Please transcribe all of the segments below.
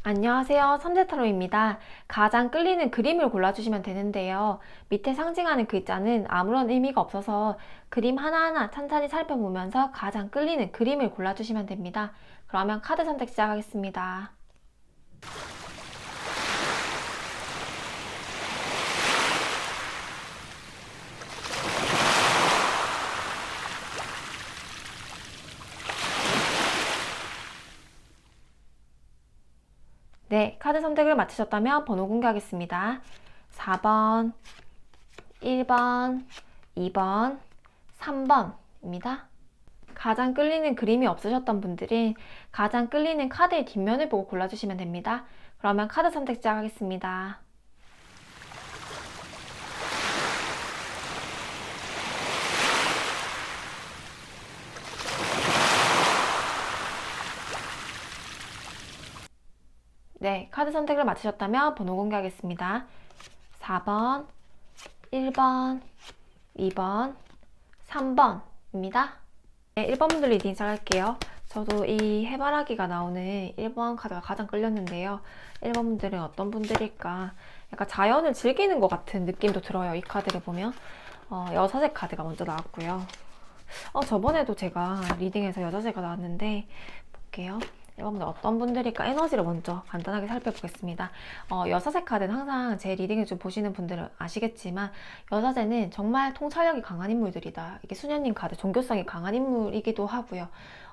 안녕하세요. 삼재타로입니다. 가장 끌리는 그림을 골라주시면 되는데요. 밑에 상징하는 글자는 아무런 의미가 없어서 그림 하나하나 찬찬히 살펴보면서 가장 끌리는 그림을 골라주시면 됩니다. 그러면 카드 선택 시작하겠습니다. 네, 카드 선택을 마치셨다면 번호 공개하겠습니다. 4번, 1번, 2번, 3번입니다. 가장 끌리는 그림이 없으셨던 분들은 가장 끌리는 카드의 뒷면을 보고 골라주시면 됩니다. 그러면 카드 선택 시작하겠습니다. 네, 카드 선택을 마치셨다면 번호 공개하겠습니다. 4번, 1번, 2번, 3번입니다. 네, 1번 분들 리딩 시작할게요. 저도 이 해바라기가 나오는 1번 카드가 가장 끌렸는데요. 1번 분들은 어떤 분들일까? 약간 자연을 즐기는 것 같은 느낌도 들어요. 이 카드를 보면. 여사제 카드가 먼저 나왔고요. 저번에도 제가 리딩에서 여자제가 나왔는데 볼게요. 여러분들 어떤 분들일까 에너지를 먼저 간단하게 살펴보겠습니다. 여사제 카드는 항상 제 리딩을 좀 보시는 분들은 아시겠지만 여사제는 정말 통찰력이 강한 인물들이다. 이게 수녀님 카드 종교성이 강한 인물이기도 하고요.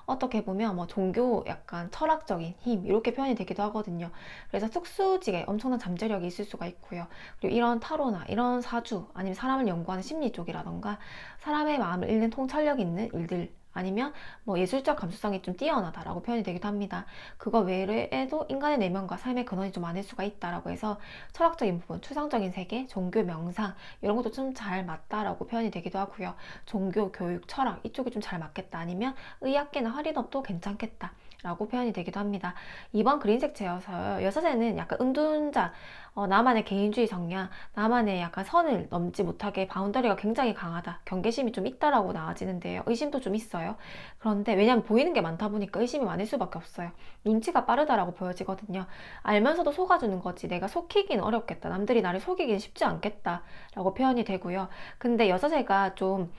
어떻게 보면 뭐 종교 약간 철학적인 힘 이렇게 표현이 되기도 하거든요. 그래서 특수지게 엄청난 잠재력이 있을 수가 있고요. 그리고 이런 타로나 이런 사주 아니면 사람을 연구하는 심리 쪽이라던가 사람의 마음을 읽는 통찰력 있는 일들 아니면 뭐 예술적 감수성이 좀 뛰어나다라고 표현이 되기도 합니다. 그거 외에도 인간의 내면과 삶의 근원이 좀 많을 수가 있다라고 해서 철학적인 부분, 추상적인 세계, 종교, 명상 이런 것도 좀 잘 맞다라고 표현이 되기도 하고요. 종교, 교육, 철학 이쪽이 좀 잘 맞겠다 아니면 의학계나 화리업도 괜찮겠다. 라고 표현이 되기도 합니다. 이번 그린색 제여서 여사제는 약간 은둔자, 나만의 개인주의 성향, 나만의 약간 선을 넘지 못하게 바운더리가 굉장히 강하다. 경계심이 좀 있다라고 나와지는데요. 의심도 좀 있어요. 그런데 왜냐면 보이는 게 많다 보니까 의심이 많을 수밖에 없어요. 눈치가 빠르다라고 보여지거든요. 알면서도 속아주는 거지. 내가 속이긴 어렵겠다. 남들이 나를 속이긴 쉽지 않겠다라고 표현이 되고요. 근데 여자제가 좀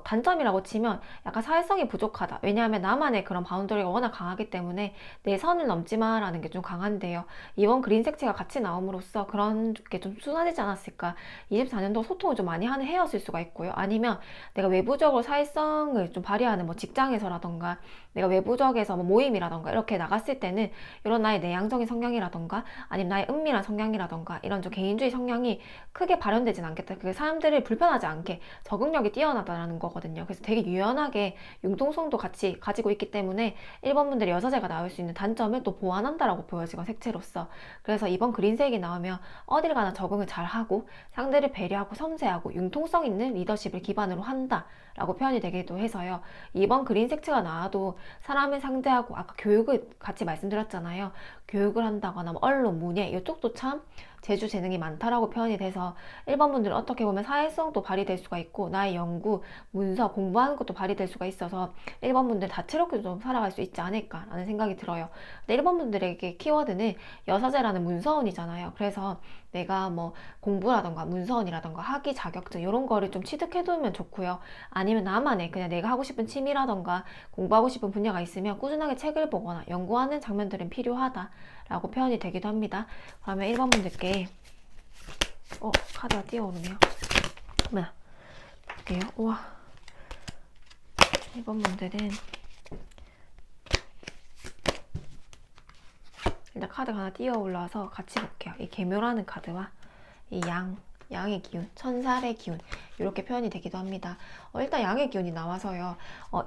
단점이라고 치면 약간 사회성이 부족하다. 왜냐하면 나만의 그런 바운더리가 워낙 강하기 때문에 내 선을 넘지 마라는 게 좀 강한데요. 이번 그린 색채가 같이 나옴으로써 그런 게 좀 순화되지 않았을까. 24년도 소통을 좀 많이 하는 해였을 수가 있고요. 아니면 내가 외부적으로 사회성을 좀 발휘하는 뭐 직장에서라던가 내가 외부적에서 뭐 모임이라던가 이렇게 나갔을 때는 이런 나의 내향적인 성향이라던가 아니면 나의 은밀한 성향이라던가 이런 좀 개인주의 성향이 크게 발현되진 않겠다. 그게 사람들을 불편하지 않게 적응력이 뛰어나다라는 거거든요. 그래서 되게 유연하게 융통성도 같이 가지고 있기 때문에 1번 분들이 여자제가 나올 수 있는 단점을 또 보완한다라고 보여지고 색채로서 그래서 이번 그린색이 나오면 어딜 가나 적응을 잘하고 상대를 배려하고 섬세하고 융통성 있는 리더십을 기반으로 한다라고 표현이 되기도 해서요. 이번 그린 색채가 나와도 사람을 상대하고 아까 교육을 같이 말씀드렸잖아요. 교육을 한다거나 뭐 언론, 문예 이쪽도 참 재주 재능이 많다라고 표현이 돼서 1번 분들은 어떻게 보면 사회성도 발휘될 수가 있고 나의 연구, 문서, 공부하는 것도 발휘될 수가 있어서 1번 분들 다채롭게 좀 살아갈 수 있지 않을까라는 생각이 들어요. 근데 1번 분들에게 키워드는 여사제라는 문서원이잖아요. 그래서 내가 뭐 공부라던가 문서원이라던가 학위 자격증 이런 거를 좀 취득해두면 좋고요. 아니면 나만의 그냥 내가 하고 싶은 취미라던가 공부하고 싶은 분야가 있으면 꾸준하게 책을 보거나 연구하는 장면들은 필요하다라고 표현이 되기도 합니다. 그러면 1번 분들께 카드가 뛰어오르네요. 뭐야 볼게요. 우와 1번 분들은 일단 카드가 하나 뛰어 올라와서 같이 볼게요. 이 계묘라는 카드와 이 양의 기운, 천살의 기운 이렇게 표현이 되기도 합니다. 일단 양의 기운이 나와서요.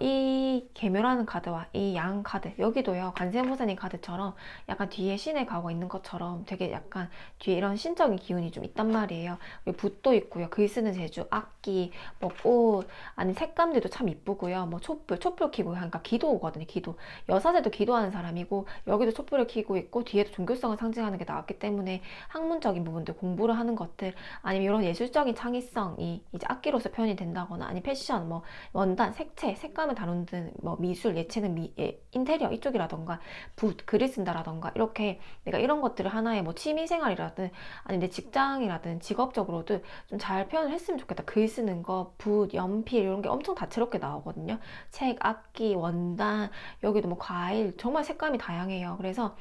이 계묘라는 카드와 이 양 카드 여기도요. 관세음보살님 카드처럼 약간 뒤에 신의 가오가 있는 것처럼 되게 약간 뒤에 이런 신적인 기운이 좀 있단 말이에요. 붓도 있고요. 글 쓰는 재주, 악기, 뭐 꽃, 아니 색감들도 참 이쁘고요. 뭐 촛불 켜고 그러니까 기도거든요. 기도. 여사제도 기도하는 사람이고 여기도 촛불을 켜고 있고 뒤에도 종교성을 상징하는 게 나왔기 때문에 학문적인 부분들 공부를 하는 것들 아니면 이런 예술적인 창의성이 이 이제 악기로서 표현이 된다거나 아니 패션, 뭐 원단, 색채, 색감을 다루는 뭐 미술, 예체능, 인테리어 이쪽이라던가 붓, 글을 쓴다라던가 이렇게 내가 이런 것들을 하나의 뭐 취미생활이라든 아니 내 직장이라든 직업적으로도 좀 잘 표현을 했으면 좋겠다. 글 쓰는 거, 붓, 연필 이런 게 엄청 다채롭게 나오거든요. 책, 악기, 원단, 여기도 뭐 과일 정말 색감이 다양해요. 그래서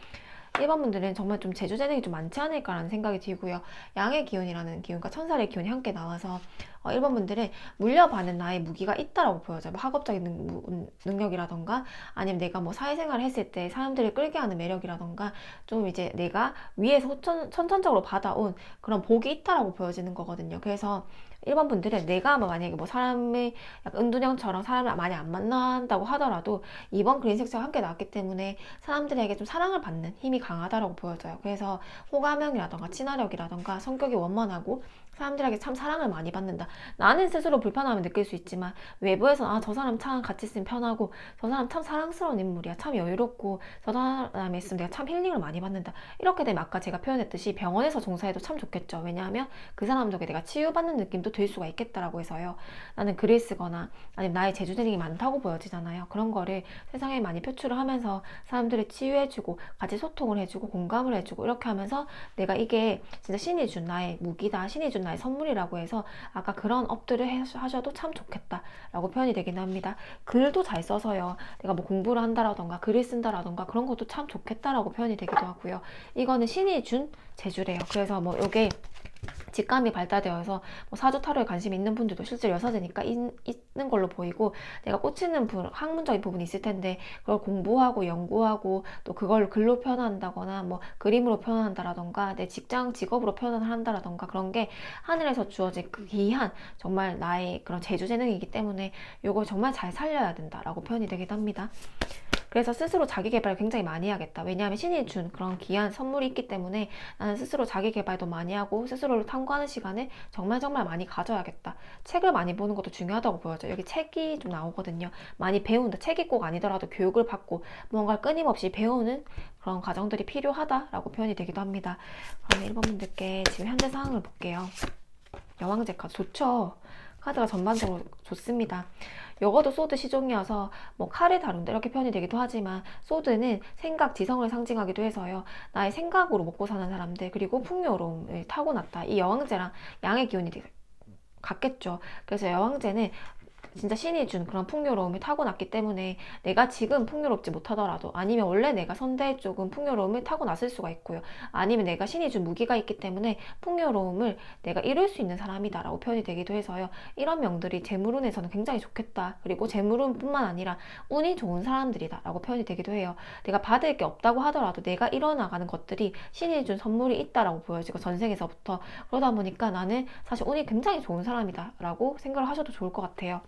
1번 분들은 정말 좀 재주 재능이 좀 많지 않을까라는 생각이 들고요. 양의 기운이라는 기운과 천살의 기운이 함께 나와서 1번 분들은 물려받은 나의 무기가 있다라고 보여져요. 뭐 학업적인 능력이라던가 아니면 내가 뭐 사회생활을 했을 때 사람들을 끌게 하는 매력이라던가 좀 이제 내가 위에서 선천적으로 받아온 그런 복이 있다라고 보여지는 거거든요. 그래서 1번 분들은 내가 뭐 만약에 뭐 사람의 약간 은둔형처럼 사람을 많이 안 만난다고 하더라도 2번 그린 색소가 함께 나왔기 때문에 사람들에게 좀 사랑을 받는 힘이 강하다라고 보여져요. 그래서 호감형이라던가 친화력이라던가 성격이 원만하고 사람들에게 참 사랑을 많이 받는다. 나는 스스로 불편함을 느낄 수 있지만 외부에서 아, 저 사람 참 같이 있으면 편하고 저 사람 참 사랑스러운 인물이야. 참 여유롭고 저 사람이 있으면 내가 참 힐링을 많이 받는다. 이렇게 되면 아까 제가 표현했듯이 병원에서 종사해도 참 좋겠죠. 왜냐하면 그 사람 덕에 내가 치유받는 느낌도 들 수가 있겠다라고 해서요. 나는 글을 쓰거나 아니면 나의 재주 재능이 많다고 보여지잖아요. 그런 거를 세상에 많이 표출을 하면서 사람들을 치유해주고 같이 소통을 해주고 공감을 해주고 이렇게 하면서 내가 이게 진짜 신이 준 나의 무기다. 신이 준 나의 선물이라고 해서 아까 그런 업들을 하셔도 참 좋겠다라고 표현이 되긴 합니다. 글도 잘 써서요. 내가 뭐 공부를 한다라던가 글을 쓴다라던가 그런 것도 참 좋겠다라고 표현이 되기도 하고요. 이거는 신이 준 재주래요. 그래서 뭐 요게 직감이 발달되어서 뭐 사주 타로에 관심 있는 분들도 실제로 여사제니까 있는 걸로 보이고 내가 꽂히는 학문적인 부분이 있을 텐데 그걸 공부하고 연구하고 또 그걸 글로 표현한다거나 뭐 그림으로 표현한다라던가 내 직장 직업으로 표현을 한다라던가 그런 게 하늘에서 주어진 그 귀한 정말 나의 그런 재주 재능이기 때문에 이걸 정말 잘 살려야 된다라고 표현이 되기도 합니다. 그래서 스스로 자기 개발을 굉장히 많이 해야겠다. 왜냐하면 신이 준 그런 귀한 선물이 있기 때문에 나는 스스로 자기 개발도 많이 하고 스스로를 탐구하는 시간을 정말 많이 가져야겠다. 책을 많이 보는 것도 중요하다고 보여져요. 여기 책이 좀 나오거든요. 많이 배운다. 책이 꼭 아니더라도 교육을 받고 뭔가를 끊임없이 배우는 그런 과정들이 필요하다라고 표현이 되기도 합니다. 그러면 1번 분들께 지금 현재 상황을 볼게요. 여왕제 카드 좋죠? 카드가 전반적으로 좋습니다. 요거도 소드 시종이어서 뭐 칼을 다룬다 이렇게 표현이 되기도 하지만 소드는 생각, 지성을 상징하기도 해서요. 나의 생각으로 먹고 사는 사람들 그리고 풍요로움을 타고났다. 이 여왕제랑 양의 기운이 같겠죠. 그래서 여왕제는 진짜 신이 준 그런 풍요로움이 타고났기 때문에 내가 지금 풍요롭지 못하더라도 아니면 원래 내가 선대 쪽은 풍요로움을 타고났을 수가 있고요. 아니면 내가 신이 준 무기가 있기 때문에 풍요로움을 내가 이룰 수 있는 사람이다 라고 표현이 되기도 해서요. 이런 명들이 재물운에서는 굉장히 좋겠다. 그리고 재물운뿐만 아니라 운이 좋은 사람들이다 라고 표현이 되기도 해요. 내가 받을 게 없다고 하더라도 내가 이뤄나가는 것들이 신이 준 선물이 있다라고 보여지고 전생에서부터 그러다 보니까 나는 사실 운이 굉장히 좋은 사람이다 라고 생각을 하셔도 좋을 것 같아요.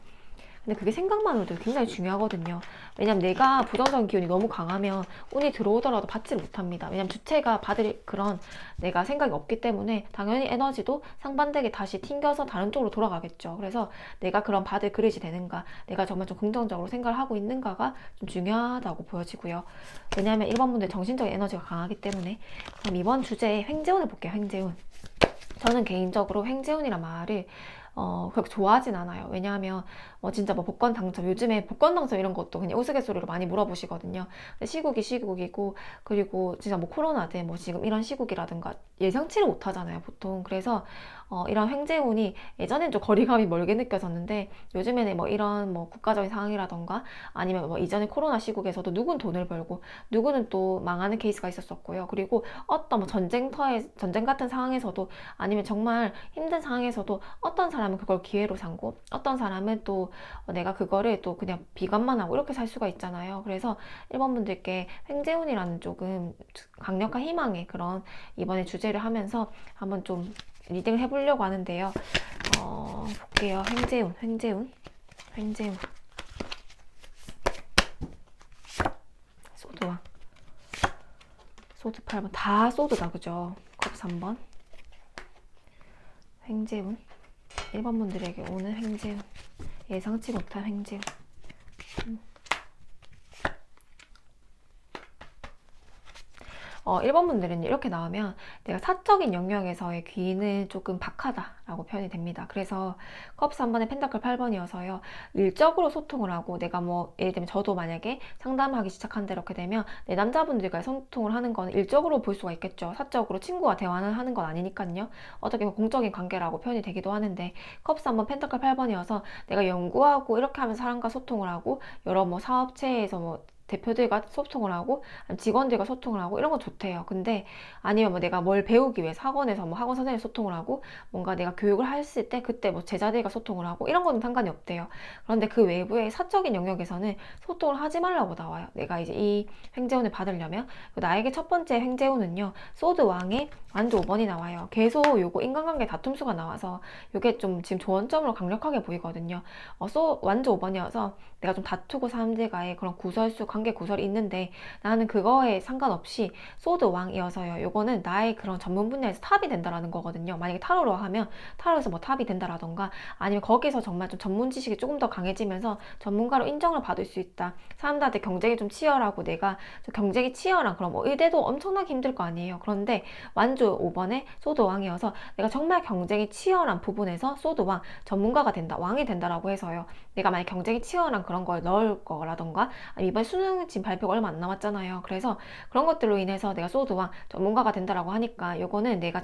근데 그게 생각만으로도 굉장히 중요하거든요. 왜냐면 내가 부정적인 기운이 너무 강하면 운이 들어오더라도 받지 못합니다. 왜냐면 주체가 받을 그런 내가 생각이 없기 때문에 당연히 에너지도 상반되게 다시 튕겨서 다른 쪽으로 돌아가겠죠. 그래서 내가 그런 받을 그릇이 되는가, 내가 정말 좀 긍정적으로 생각을 하고 있는가가 좀 중요하다고 보여지고요. 왜냐하면 1번 분들 정신적인 에너지가 강하기 때문에. 그럼 이번 주제에 횡재운을 볼게요. 횡재운. 저는 개인적으로 횡재운이란 말을 그렇게 좋아하진 않아요. 왜냐하면 진짜 뭐 복권 당첨 요즘에 복권 당첨 이런 것도 그냥 우스갯소리로 많이 물어보시거든요. 근데 시국이 시국이고 그리고 진짜 뭐 코로나 때 뭐 지금 이런 시국이라든가 예상치를 못하잖아요 보통. 그래서 이런 횡재운이 예전엔 좀 거리감이 멀게 느껴졌는데 요즘에는 뭐 이런 뭐 국가적인 상황이라던가 아니면 뭐 이전에 코로나 시국에서도 누군 돈을 벌고 누구는 또 망하는 케이스가 있었었고요. 그리고 어떤 뭐 전쟁 같은 상황에서도 아니면 정말 힘든 상황에서도 어떤 사람은 그걸 기회로 삼고 어떤 사람은 또 내가 그거를 또 그냥 비관만 하고 이렇게 살 수가 있잖아요. 그래서 1번 분들께 횡재운이라는 조금 강력한 희망의 그런 이번에 주제를 하면서 한번 좀 리딩을 해보려고 하는데요. 볼게요. 횡재운. 소드왕. 소드 8번. 다 소드다, 그죠? 컵 3번. 횡재운. 1번 분들에게 오는 횡재운. 예상치 못한 횡재운. 1번 분들은 이렇게 나오면 내가 사적인 영역에서의 귀는 조금 박하다라고 표현이 됩니다. 그래서 컵 3번에 펜타클 8번이어서요. 일적으로 소통을 하고 내가 뭐 예를 들면 저도 만약에 상담하기 시작한다 이렇게 되면 내 남자분들과 소통을 하는 건 일적으로 볼 수가 있겠죠. 사적으로 친구와 대화는 하는 건 아니니까요. 어떻게 보면 공적인 관계라고 표현이 되기도 하는데 컵 3번 펜타클 8번이어서 내가 연구하고 이렇게 하면 사람과 소통을 하고 여러 뭐 사업체에서 뭐 대표들과 소통을 하고 직원들과 소통을 하고 이런 건 좋대요. 근데 아니면 뭐 내가 뭘 배우기 위해서 학원에서 뭐 학원 선생님 소통을 하고 뭔가 내가 교육을 했을 때 그때 뭐 제자들과 소통을 하고 이런 거는 상관이 없대요. 그런데 그 외부의 사적인 영역에서는 소통을 하지 말라고 나와요. 내가 이제 이 횡재운을 받으려면 나에게 첫 번째 횡재운은요. 소드 왕의 완주 5번이 나와요. 계속 요거 인간관계 다툼수가 나와서 요게 좀 지금 조언점으로 강력하게 보이거든요. 완주 5번이어서 내가 좀 다투고 사람들과의 그런 구설수 관계 구설이 있는데 나는 그거에 상관없이 소드 왕이어서요. 요거는 나의 그런 전문 분야에서 탑이 된다라는 거거든요. 만약에 타로로 하면 타로에서 뭐 탑이 된다라던가 아니면 거기서 정말 좀 전문 지식이 조금 더 강해지면서 전문가로 인정을 받을 수 있다. 사람들한테 경쟁이 좀 치열하고 내가 좀 경쟁이 치열한 그런 뭐 의대도 엄청나게 힘들 거 아니에요. 그런데 완주 5번에 소드 왕이어서 내가 정말 경쟁이 치열한 부분에서 소드 왕 전문가가 된다. 왕이 된다라고 해서요. 내가 만약 경쟁이 치열한 그런 걸 넣을 거라던가 이번 수능 지금 발표가 얼마 안 남았잖아요. 그래서 그런 것들로 인해서 내가 소드왕 전문가가 된다라고 하니까 요거는 내가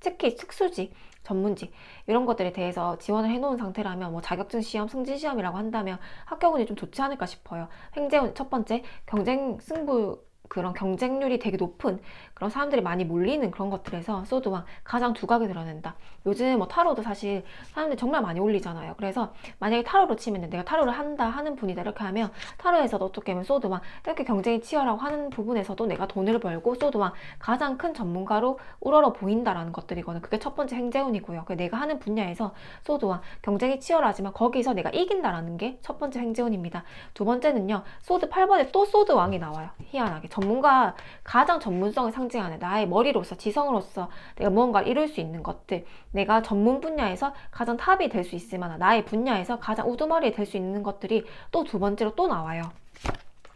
특히 특수직, 전문직 이런 것들에 대해서 지원을 해놓은 상태라면 뭐 자격증 시험, 승진 시험이라고 한다면 합격운이 좀 좋지 않을까 싶어요. 횡재운 첫 번째 경쟁 승부 그런 경쟁률이 되게 높은 그런 사람들이 많이 몰리는 그런 것들에서 소드왕 가장 두각을 드러낸다. 요즘 뭐 타로도 사실 사람들이 정말 많이 올리잖아요. 그래서 만약에 타로로 치면 내가 타로를 한다 하는 분이다 이렇게 하면 타로에서도 어떻게 하면 소드왕 이렇게 경쟁이 치열하고 하는 부분에서도 내가 돈을 벌고 소드왕 가장 큰 전문가로 우러러 보인다라는 것들이거든. 그게 첫 번째 횡재운이고요. 내가 하는 분야에서 소드왕 경쟁이 치열하지만 거기서 내가 이긴다라는 게 첫 번째 횡재운입니다. 두 번째는요. 소드 8번에 또 소드왕이 나와요. 희한하게. 전문가 가장 전문성을 상징하는 나의 머리로서 지성으로서 내가 무언가를 이룰 수 있는 것들 내가 전문 분야에서 가장 탑이 될 수 있을 만한 나의 분야에서 가장 우두머리 될 수 있는 것들이 또 두 번째로 또 나와요.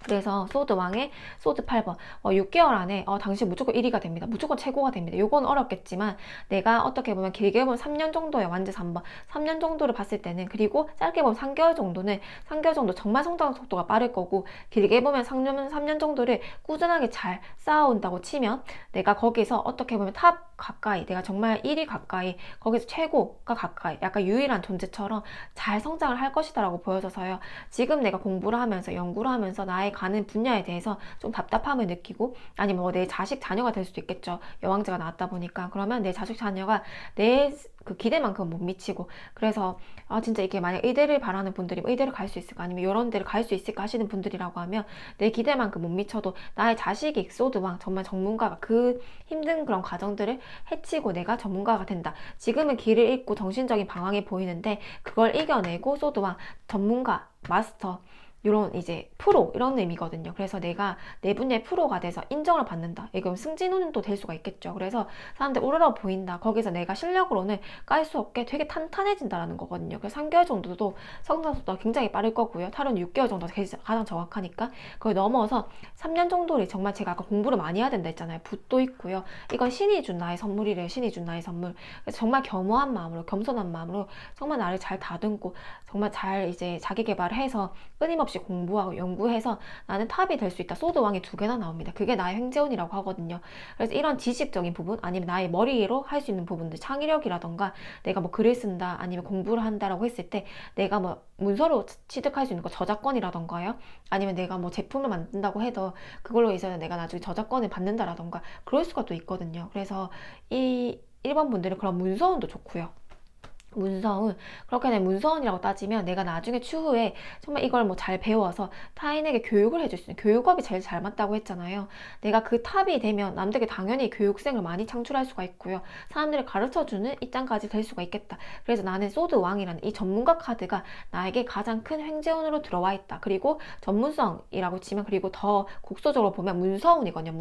그래서 소드 왕의 소드 8번 6개월 안에 당신 무조건 1위가 됩니다. 무조건 최고가 됩니다. 요건 어렵겠지만 내가 어떻게 보면 길게 보면 3년 정도의 완주 3번 3년 정도를 봤을 때는 그리고 짧게 보면 3개월 정도는 3개월 정도 정말 성장 속도가 빠를 거고 길게 보면 3년 정도를 꾸준하게 잘 쌓아온다고 치면 내가 거기서 어떻게 보면 탑 가까이 내가 정말 1위 가까이 거기서 최고가 가까이 약간 유일한 존재처럼 잘 성장을 할 것이다 라고 보여져서요. 지금 내가 공부를 하면서 연구를 하면서 나의 가는 분야에 대해서 좀 답답함을 느끼고 아니면 뭐 내 자식 자녀가 될 수도 있겠죠. 여왕제가 나왔다 보니까 그러면 내 자식 자녀가 내 그 기대만큼 못 미치고 그래서 진짜 이게 만약 의대를 바라는 분들이 뭐 의대를 갈 수 있을까 아니면 이런 데를 갈 수 있을까 하시는 분들이라고 하면 내 기대만큼 못 미쳐도 나의 자식이 소드왕 정말 전문가가 그 힘든 그런 과정들을 해치고 내가 전문가가 된다. 지금은 길을 잃고 정신적인 방황이 보이는데 그걸 이겨내고 소드왕 전문가 마스터 이런 이제 프로 이런 의미거든요. 그래서 내가 내 분야의 프로가 돼서 인정을 받는다. 이건 승진운도 될 수가 있겠죠. 그래서 사람들 우러러 보인다. 거기서 내가 실력으로는 깔 수 없게 되게 탄탄해진다라는 거거든요. 그래서 3개월 정도도 성장 속도가 굉장히 빠를 거고요. 타로는 6개월 정도가 가장 정확하니까 그걸 넘어서 3년 정도를 정말 제가 아까 공부를 많이 해야 된다 했잖아요. 붓도 있고요. 이건 신이 준 나의 선물이래요. 신이 준 나의 선물. 그래서 정말 겸허한 마음으로 겸손한 마음으로 정말 나를 잘 다듬고 정말 잘 이제 자기 개발을 해서 끊임없이 공부하고 연구해서 나는 탑이 될 수 있다. 소드왕이 2개나 나옵니다. 그게 나의 횡재운이라고 하거든요. 그래서 이런 지식적인 부분 아니면 나의 머리로 할 수 있는 부분들 창의력이라던가 내가 뭐 글을 쓴다 아니면 공부를 한다라고 했을 때 내가 뭐 문서로 취득할 수 있는 거 저작권이라던가요. 아니면 내가 뭐 제품을 만든다고 해도 그걸로 해서 내가 나중에 저작권을 받는다라던가 그럴 수가 또 있거든요. 그래서 이 1번 분들은 그런 문서운도 좋고요. 문서운 그렇게 되면 문서운이라고 따지면 내가 나중에 추후에 정말 이걸 뭐 잘 배워서 타인에게 교육을 해줄 수 있는 교육업이 제일 잘 맞다고 했잖아요. 내가 그 탑이 되면 남들에게 당연히 교육생을 많이 창출할 수가 있고요. 사람들을 가르쳐주는 입장까지 될 수가 있겠다. 그래서 나는 소드 왕이라는 이 전문가 카드가 나에게 가장 큰 횡재운으로 들어와 있다. 그리고 전문성이라고 치면 그리고 더 국소적으로 보면 문서운이거든요.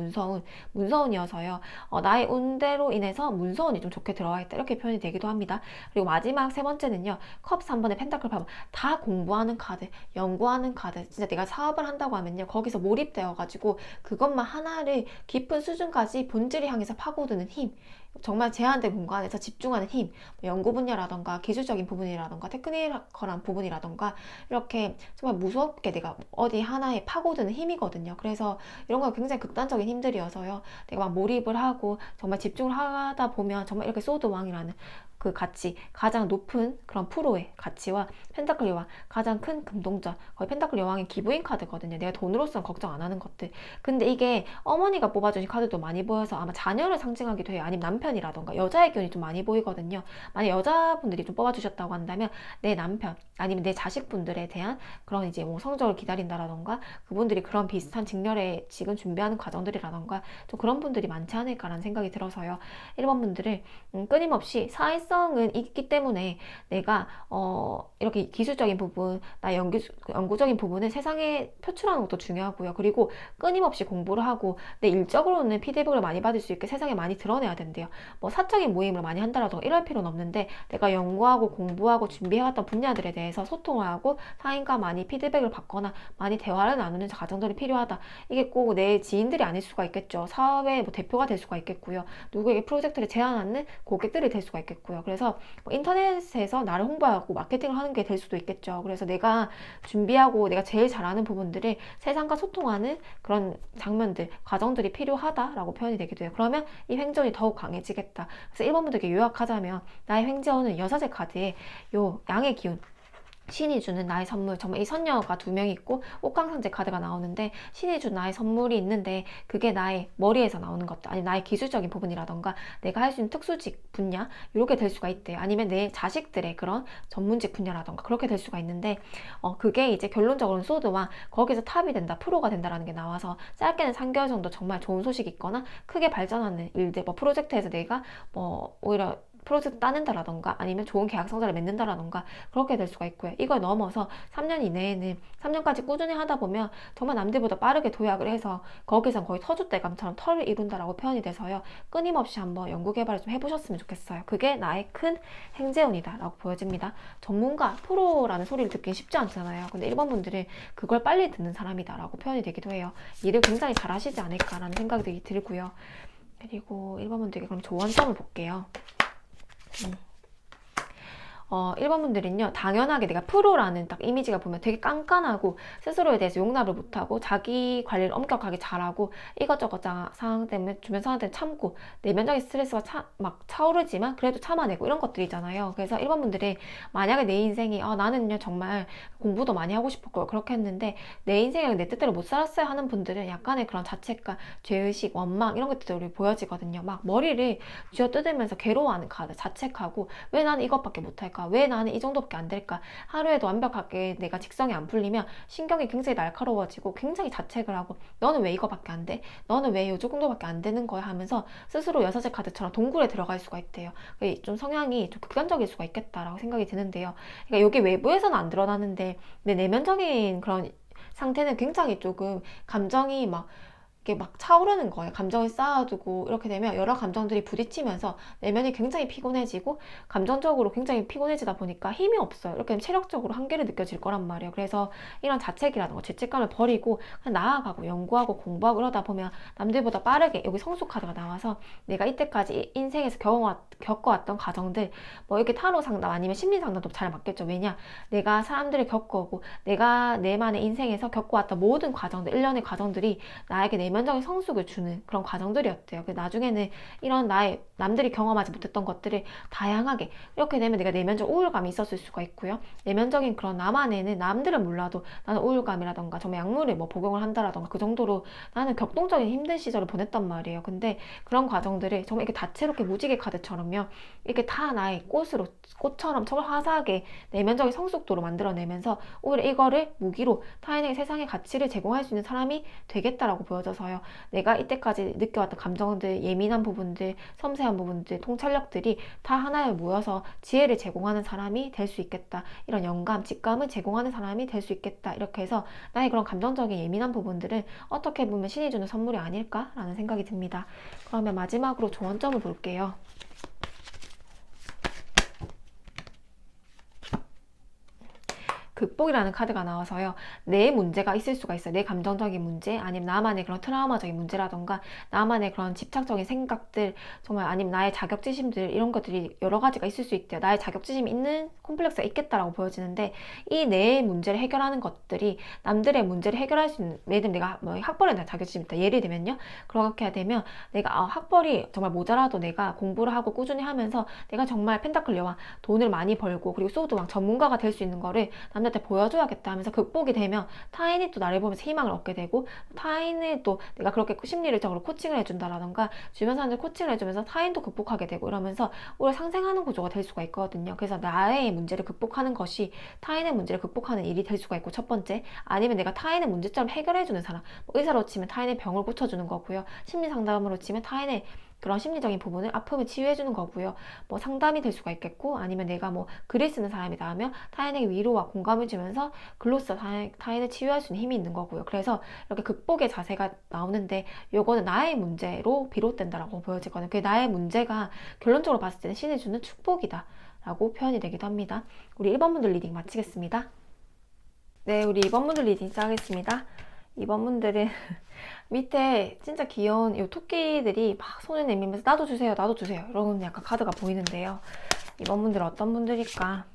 문서운이어서요. 나의 운대로 인해서 문서운이 좀 좋게 들어와 있다. 이렇게 표현이 되기도 합니다. 그리고 마지막 세 번째는요. 컵 3번의 펜타클 8번. 다 공부하는 카드, 연구하는 카드. 진짜 내가 사업을 한다고 하면요. 거기서 몰입되어가지고 그것만 하나를 깊은 수준까지 본질을 향해서 파고드는 힘. 정말 제한된 공간에서 집중하는 힘, 연구 분야라던가 기술적인 부분이라던가 테크니컬한 부분이라던가 이렇게 정말 무섭게 내가 어디 하나에 파고드는 힘이거든요. 그래서 이런 거 굉장히 극단적인 힘들이어서요. 내가 막 몰입을 하고 정말 집중을 하다 보면 정말 이렇게 소드왕이라는 그 가치, 가장 높은 그런 프로의 가치와 펜타클 여왕, 가장 큰 금동전, 거의 펜타클 여왕의 기부인 카드거든요. 내가 돈으로서는 걱정 안 하는 것들. 근데 이게 어머니가 뽑아주신 카드도 많이 보여서 아마 자녀를 상징하기도 해요. 아니면 남편이라던가 여자의 기운이 좀 많이 보이거든요. 만약 여자분들이 좀 뽑아주셨다고 한다면 내 남편, 아니면 내 자식분들에 대한 그런 이제 뭐 성적을 기다린다라던가 그분들이 그런 비슷한 직렬에 지금 준비하는 과정들이라던가 좀 그런 분들이 많지 않을까라는 생각이 들어서요. 1번 분들을 끊임없이 사회성은 있기 때문에 내가 이렇게 기술적인 부분, 나 연구적인 부분을 세상에 표출하는 것도 중요하고요. 그리고 끊임없이 공부를 하고 내 일적으로는 피드백을 많이 받을 수 있게 세상에 많이 드러내야 된대요. 뭐 사적인 모임을 많이 한다라던가 이럴 필요는 없는데 내가 연구하고 공부하고 준비해왔던 분야들에 대해서 소통을 하고 타인과 많이 피드백을 받거나 많이 대화를 나누는 과정들이 필요하다. 이게 꼭 내 지인들이 아닐 수가 있겠죠. 사업의 뭐 대표가 될 수가 있겠고요. 누구에게 프로젝트를 제안하는 고객들이 될 수가 있겠고요. 그래서 뭐 인터넷에서 나를 홍보하고 마케팅을 하는 게 될 수도 있겠죠. 그래서 내가 준비하고 내가 제일 잘하는 부분들을 세상과 소통하는 그런 장면들, 과정들이 필요하다라고 표현이 되기도 해요. 그러면 이 횡재운이 더욱 강해지겠다. 그래서 1번 분들께 요약하자면 나의 횡재운은 여사제 카드에 요 양의 기운, 신이 주는 나의 선물, 정말 이 선녀가 2명 있고 옥황상제 카드가 나오는데 신이 준 나의 선물이 있는데 그게 나의 머리에서 나오는 것들, 아니 나의 기술적인 부분이라던가 내가 할 수 있는 특수직 분야 이렇게 될 수가 있대요. 아니면 내 자식들의 그런 전문직 분야라던가 그렇게 될 수가 있는데 그게 이제 결론적으로는 소드와 거기서 탑이 된다, 프로가 된다라는 게 나와서 짧게는 3개월 정도 정말 좋은 소식이 있거나 크게 발전하는 일들, 뭐 프로젝트에서 내가 뭐 오히려 프로젝트 따낸다라던가 아니면 좋은 계약 성사를 맺는다라던가 그렇게 될 수가 있고요. 이걸 넘어서 3년 이내에는 3년까지 꾸준히 하다 보면 정말 남들보다 빠르게 도약을 해서 거기선 거의 터줏대감처럼 털을 이룬다라고 표현이 돼서요. 끊임없이 한번 연구개발을 좀 해보셨으면 좋겠어요. 그게 나의 큰 행재운이다 라고 보여집니다. 전문가, 프로라는 소리를 듣긴 쉽지 않잖아요. 근데 1번 분들은 그걸 빨리 듣는 사람이다 라고 표현이 되기도 해요. 일을 굉장히 잘 하시지 않을까라는 생각이 들고요. 그리고 1번 분들에게 그럼 조언점을 볼게요. 1번 분들은요, 당연하게 내가 프로라는 딱 이미지가 보면 되게 깐깐하고 스스로에 대해서 용납을 못하고 자기 관리를 엄격하게 잘하고 이것저것 상황 때문에 주변 상황 때문에 참고 내면적인 스트레스가 막 차오르지만 그래도 참아내고 이런 것들이잖아요. 그래서 1번 분들이 만약에 내 인생이 나는요 정말 공부도 많이 하고 싶었고 그렇게 했는데 내 인생을 내 뜻대로 못 살았어요 하는 분들은 약간의 그런 자책감, 죄의식, 원망 이런 것들이 보여지거든요. 막 머리를 쥐어뜯으면서 괴로워하는 카드, 자책하고 왜 나는 이것밖에 못할까? 왜 나는 이 정도밖에 안 될까? 하루에도 완벽하게 내가 직성이 안 풀리면 신경이 굉장히 날카로워지고 굉장히 자책을 하고 너는 왜 이거밖에 안 돼? 너는 왜 이 정도밖에 안 되는 거야? 하면서 스스로 여사제 카드처럼 동굴에 들어갈 수가 있대요. 좀 성향이 좀 극단적일 수가 있겠다라고 생각이 드는데요. 그러니까 여기 외부에서는 안 드러나는데 내 내면적인 그런 상태는 굉장히 조금 감정이 이게 막 차오르는 거예요. 감정을 쌓아두고 이렇게 되면 여러 감정들이 부딪히면서 내면이 굉장히 피곤해지고 감정적으로 굉장히 피곤해지다 보니까 힘이 없어요. 이렇게 되면 체력적으로 한계를 느껴질 거란 말이에요. 그래서 이런 자책이라든가 죄책감을 버리고 그냥 나아가고 연구하고 공부하고 이러다 보면 남들보다 빠르게 여기 성숙 카드가 나와서 내가 이때까지 인생에서 겪어왔던 과정들 뭐 이렇게 타로 상담 아니면 심리 상담도 잘 맞겠죠. 왜냐? 내가 사람들을 겪어오고 내가 내만의 인생에서 겪어왔던 모든 과정들, 일련의 과정들이 나에게 내면적인 성숙을 주는 그런 과정들이었대요. 나중에는 이런 나의 남들이 경험하지 못했던 것들을 다양하게 이렇게 되면 내가 내면적 우울감이 있었을 수가 있고요. 내면적인 그런 나만에는 남들은 몰라도 나는 우울감이라던가 정말 약물을 뭐 복용을 한다라던가 그 정도로 나는 격동적인 힘든 시절을 보냈단 말이에요. 근데 그런 과정들을 정말 이렇게 다채롭게 무지개 카드처럼요. 이렇게 다 나의 꽃처럼 정말 화사하게 내면적인 성숙도로 만들어내면서 오히려 이거를 무기로 타인에게 세상의 가치를 제공할 수 있는 사람이 되겠다라고 보여져서요. 내가 이때까지 느껴왔던 감정들, 예민한 부분들, 섬세한 부분들, 통찰력들이 다 하나에 모여서 지혜를 제공하는 사람이 될 수 있겠다. 이런 영감, 직감을 제공하는 사람이 될 수 있겠다. 이렇게 해서 나의 그런 감정적인 예민한 부분들은 어떻게 보면 신이 주는 선물이 아닐까라는 생각이 듭니다. 그러면 마지막으로 조언점을 볼게요. 극복이라는 카드가 나와서요. 내 문제가 있을 수가 있어요. 내 감정적인 문제, 아니면 나만의 그런 트라우마적인 문제라던가, 나만의 그런 집착적인 생각들, 정말 아니면 나의 자격지심들, 이런 것들이 여러 가지가 있을 수 있대요. 나의 자격지심이 있는 콤플렉스가 있겠다라고 보여지는데, 이 내 문제를 해결하는 것들이 남들의 문제를 해결할 수 있는, 예를 들면 내가 뭐 학벌에 대한 자격지심이 있다. 예를 들면요. 그렇게 되면 내가 학벌이 정말 모자라도 내가 공부를 하고 꾸준히 하면서 내가 정말 펜타클 여왕, 돈을 많이 벌고 그리고 소드왕 전문가가 될 수 있는 거를 남들한테 보여줘야겠다 하면서 극복이 되면 타인이 또 나를 보면서 희망을 얻게 되고, 타인을 또 내가 그렇게 심리적으로 코칭을 해준다라던가 주변 사람들 코칭을 해주면서 타인도 극복하게 되고, 이러면서 오히려 상생하는 구조가 될 수가 있거든요. 그래서 나의 문제를 극복하는 것이 타인의 문제를 극복하는 일이 될 수가 있고, 첫 번째. 아니면 내가 타인의 문제점을 해결해주는 사람, 뭐 의사로 치면 타인의 병을 고쳐주는 거고요. 심리 상담으로 치면 타인의 그런 심리적인 부분을, 아픔을 치유해주는 거고요. 뭐 상담이 될 수가 있겠고, 아니면 내가 뭐 글을 쓰는 사람이다 하면 타인에게 위로와 공감을 주면서 글로써 타인을 치유할 수 있는 힘이 있는 거고요. 그래서 이렇게 극복의 자세가 나오는데, 요거는 나의 문제로 비롯된다라고 보여지거든요. 그게 나의 문제가 결론적으로 봤을 때는 신이 주는 축복이다 라고 표현이 되기도 합니다. 우리 1번 분들 리딩 마치겠습니다. 네, 우리 2번 분들 리딩 시작하겠습니다. 2번 분들은 밑에 진짜 귀여운 이 토끼들이 막 손을 내밀면서 나도 주세요, 나도 주세요, 이런 약간 카드가 보이는데요. 이번 분들은 어떤 분들일까?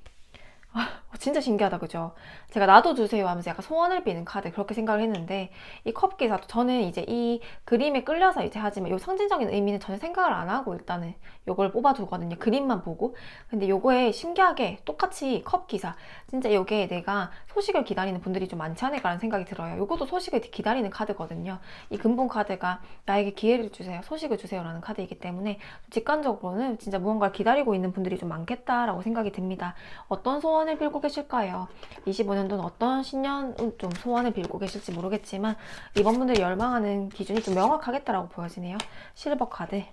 진짜 신기하다, 그죠? 제가 나도 주세요 하면서 약간 소원을 비는 카드, 그렇게 생각을 했는데, 이 컵 기사도 저는 이제 이 그림에 끌려서 이제 하지만 요 상징적인 의미는 전혀 생각을 안 하고 일단은 요걸 뽑아두거든요. 그림만 보고. 근데 요거에 신기하게 똑같이 컵 기사, 진짜 요게 내가 소식을 기다리는 분들이 좀 많지 않을까라는 생각이 들어요. 요것도 소식을 기다리는 카드거든요. 이 근본 카드가 나에게 기회를 주세요, 소식을 주세요 라는 카드이기 때문에 직관적으로는 진짜 무언가를 기다리고 있는 분들이 좀 많겠다라고 생각이 듭니다. 어떤 소원을 빌고 계실까요? 25년도는 어떤 신년 좀 소원을 빌고 계실지 모르겠지만, 이번 분들이 열망하는 기준이 좀 명확하겠다라고 보여지네요. 실버 카드.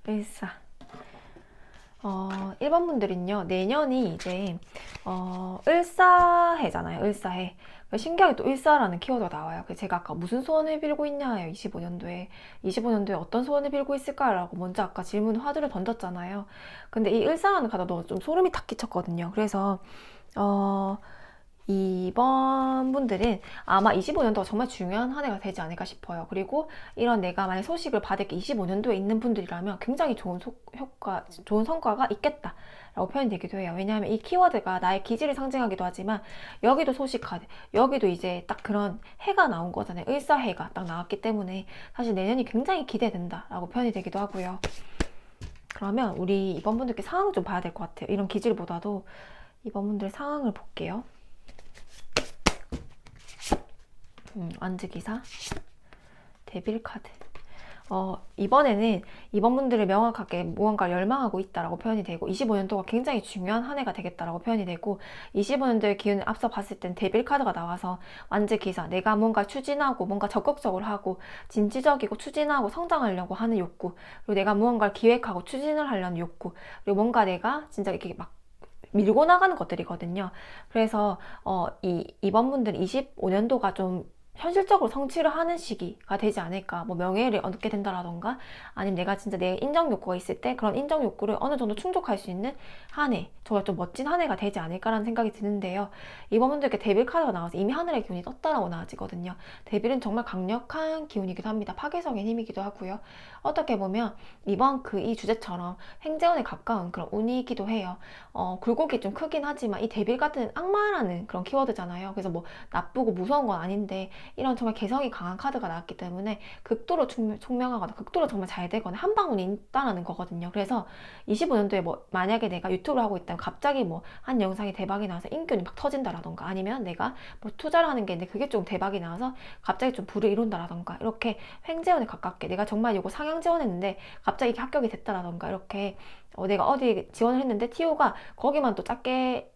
일사. 1번 분들은요, 내년이 이제 을사해잖아요. 을사해. 신기하게 또 을사라는 키워드가 나와요. 그래서 제가 아까 무슨 소원을 빌고 있냐요, 25년도에 어떤 소원을 빌고 있을까라고 먼저 아까 질문 화두를 던졌잖아요. 근데 이 을사라는 카드도 좀 소름이 탁 끼쳤거든요. 그래서 2번 분들은 아마 25년도가 정말 중요한 한 해가 되지 않을까 싶어요. 그리고 이런 내가 만약 소식을 받을 게 25년도에 있는 분들이라면 굉장히 좋은 좋은 성과가 있겠다 라고 표현이 되기도 해요. 왜냐하면 이 키워드가 나의 기질을 상징하기도 하지만, 여기도 소식 카드, 여기도 이제 딱 그런 해가 나온 거잖아요. 을사해가 딱 나왔기 때문에 사실 내년이 굉장히 기대된다 라고 표현이 되기도 하고요. 그러면 우리 이번 분들께 상황을 좀 봐야 될 것 같아요. 이런 기질보다도 이번 분들 상황을 볼게요. 완즈기사, 데빌 카드. 이번에는 이번 분들을 명확하게 무언가를 열망하고 있다라고 표현이 되고, 25년도가 굉장히 중요한 한 해가 되겠다라고 표현이 되고, 25년도의 기운을 앞서 봤을 땐 데빌 카드가 나와서 완즈기사, 내가 뭔가 추진하고 뭔가 적극적으로 하고 진취적이고 추진하고 성장하려고 하는 욕구, 그리고 내가 무언가를 기획하고 추진을 하려는 욕구, 그리고 뭔가 내가 진짜 이렇게 막 밀고 나가는 것들이거든요. 그래서 이번 분들은 25년도가 좀 현실적으로 성취를 하는 시기가 되지 않을까. 뭐 명예를 얻게 된다라던가, 아니면 내가 진짜 내 인정 욕구가 있을 때 그런 인정 욕구를 어느 정도 충족할 수 있는 한 해, 정말 좀 멋진 한 해가 되지 않을까라는 생각이 드는데요. 이번 분들께 데빌 카드가 나와서 이미 하늘의 기운이 떴다라고 나와지거든요. 데빌은 정말 강력한 기운이기도 합니다. 파괴적인 힘이기도 하고요. 어떻게 보면 이번 이 주제처럼 행재운에 가까운 그런 운이기도 해요. 굴곡이 좀 크긴 하지만 이 데빌 같은 악마라는 그런 키워드잖아요. 그래서 뭐 나쁘고 무서운 건 아닌데, 이런 정말 개성이 강한 카드가 나왔기 때문에 극도로 총명하거나 극도로 정말 잘 되거나 한 방울이 있다라는 거거든요. 그래서 25년도에 뭐 만약에 내가 유튜브를 하고 있다면 갑자기 뭐 한 영상이 대박이 나와서 인기운이 막 터진다라던가, 아니면 내가 뭐 투자를 하는 게 있는데 그게 좀 대박이 나와서 갑자기 좀 불을 이룬다라던가, 이렇게 횡재원에 가깝게 내가 정말 이거 상향 지원했는데 갑자기 이렇게 합격이 됐다라던가, 이렇게 내가 어디 지원을 했는데 TO가 거기만 또 작게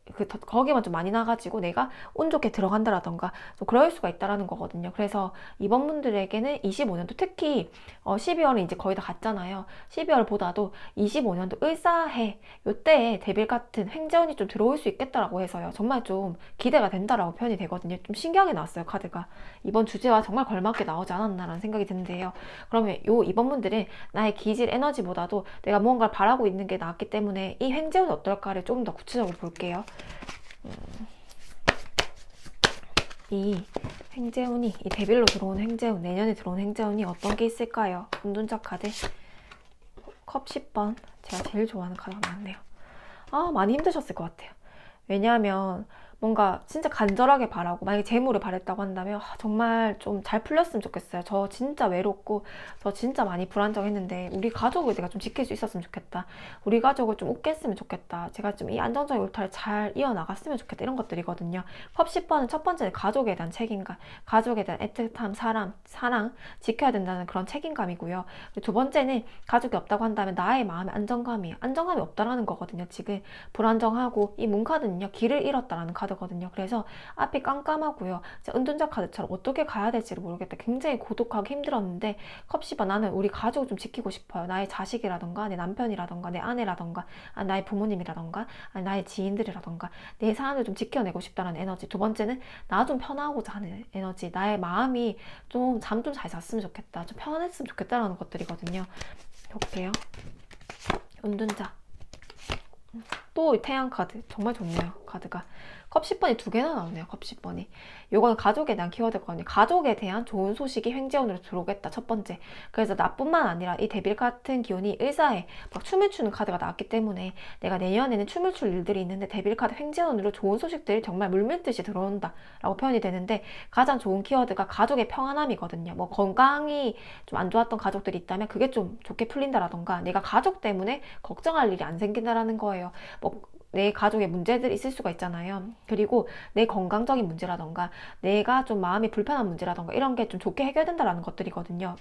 거기만 좀 많이 나가지고 내가 운 좋게 들어간다라던가 좀 그럴 수가 있다라는 거거든요. 그래서 이번 분들에게는 25년도 특히 12월은 이제 거의 다 갔잖아요. 12월보다도 25년도 을사해 요때에 데빌 같은 횡재운이 좀 들어올 수 있겠다라고 해서요. 정말 좀 기대가 된다라고 표현이 되거든요. 좀 신기하게 나왔어요, 카드가. 이번 주제와 정말 걸맞게 나오지 않았나라는 생각이 드는데요. 그러면 이번 분들은 나의 기질 에너지보다도 내가 무언가를 바라고 있는 게 나왔기 때문에 이 횡재운이 어떨까를 조금 더 구체적으로 볼게요. 이 횡재운이, 이 데빌로 들어오는 횡재운, 내년에 들어오는 횡재운이 어떤 게 있을까요? 운둔자 카드 컵 10번, 제가 제일 좋아하는 카드가 나왔네요. 많이 힘드셨을 것 같아요. 왜냐하면 뭔가 진짜 간절하게 바라고 만약에 재물을 바랬다고 한다면 정말 좀 잘 풀렸으면 좋겠어요. 저 진짜 외롭고 저 진짜 많이 불안정했는데 우리 가족을 내가 좀 지킬 수 있었으면 좋겠다. 우리 가족을 좀 웃게 했으면 좋겠다. 제가 좀 이 안정적인 울타리를 잘 이어나갔으면 좋겠다. 이런 것들이거든요. 컵 10번은 첫 번째는 가족에 대한 책임감, 가족에 대한 애틋함, 사랑 지켜야 된다는 그런 책임감이고요. 두 번째는 가족이 없다고 한다면 나의 마음의 안정감이에요. 안정감이 없다라는 거거든요. 지금 불안정하고 이 문카드는요. 길을 잃었다라는 카드거든요. 그래서 앞이 깜깜하고요. 은둔자 카드처럼 어떻게 가야 될지를 모르겠다. 굉장히 고독하고 힘들었는데 컵 10번 나는 우리 가족을 좀 지키고 싶어요. 나의 자식이라던가 내 남편이라던가 내 아내라던가 나의 부모님이라던가 나의 지인들이라던가 내 사람을 좀 지켜내고 싶다는 에너지. 두 번째는 나 좀 편하고자 하는 에너지. 나의 마음이 좀 잠 좀 잘 잤으면 좋겠다. 좀 편안했으면 좋겠다라는 것들이거든요. 볼게요. 은둔자. 또 태양 카드 정말 좋네요. 카드가 컵 10번이 두 개나 나오네요. 컵 10번이. 요거는 가족에 대한 키워드거든요. 가족에 대한 좋은 소식이 횡재운으로 들어오겠다. 첫 번째. 그래서 나뿐만 아니라 이 데빌 같은 기운이 을사에 막 춤을 추는 카드가 나왔기 때문에 내가 내년에는 춤을 출 일들이 있는데 데빌 카드 횡재운으로 좋은 소식들이 정말 물밀듯이 들어온다 라고 표현이 되는데 가장 좋은 키워드가 가족의 평안함이거든요. 뭐 건강이 좀 안 좋았던 가족들이 있다면 그게 좀 좋게 풀린다라던가 내가 가족 때문에 걱정할 일이 안 생긴다라는 거예요. 뭐 내 가족에 문제들이 있을 수가 있잖아요. 그리고 내 건강적인 문제라던가 내가 좀 마음이 불편한 문제라던가 이런 게 좀 좋게 해결된다라는 것들이거든요.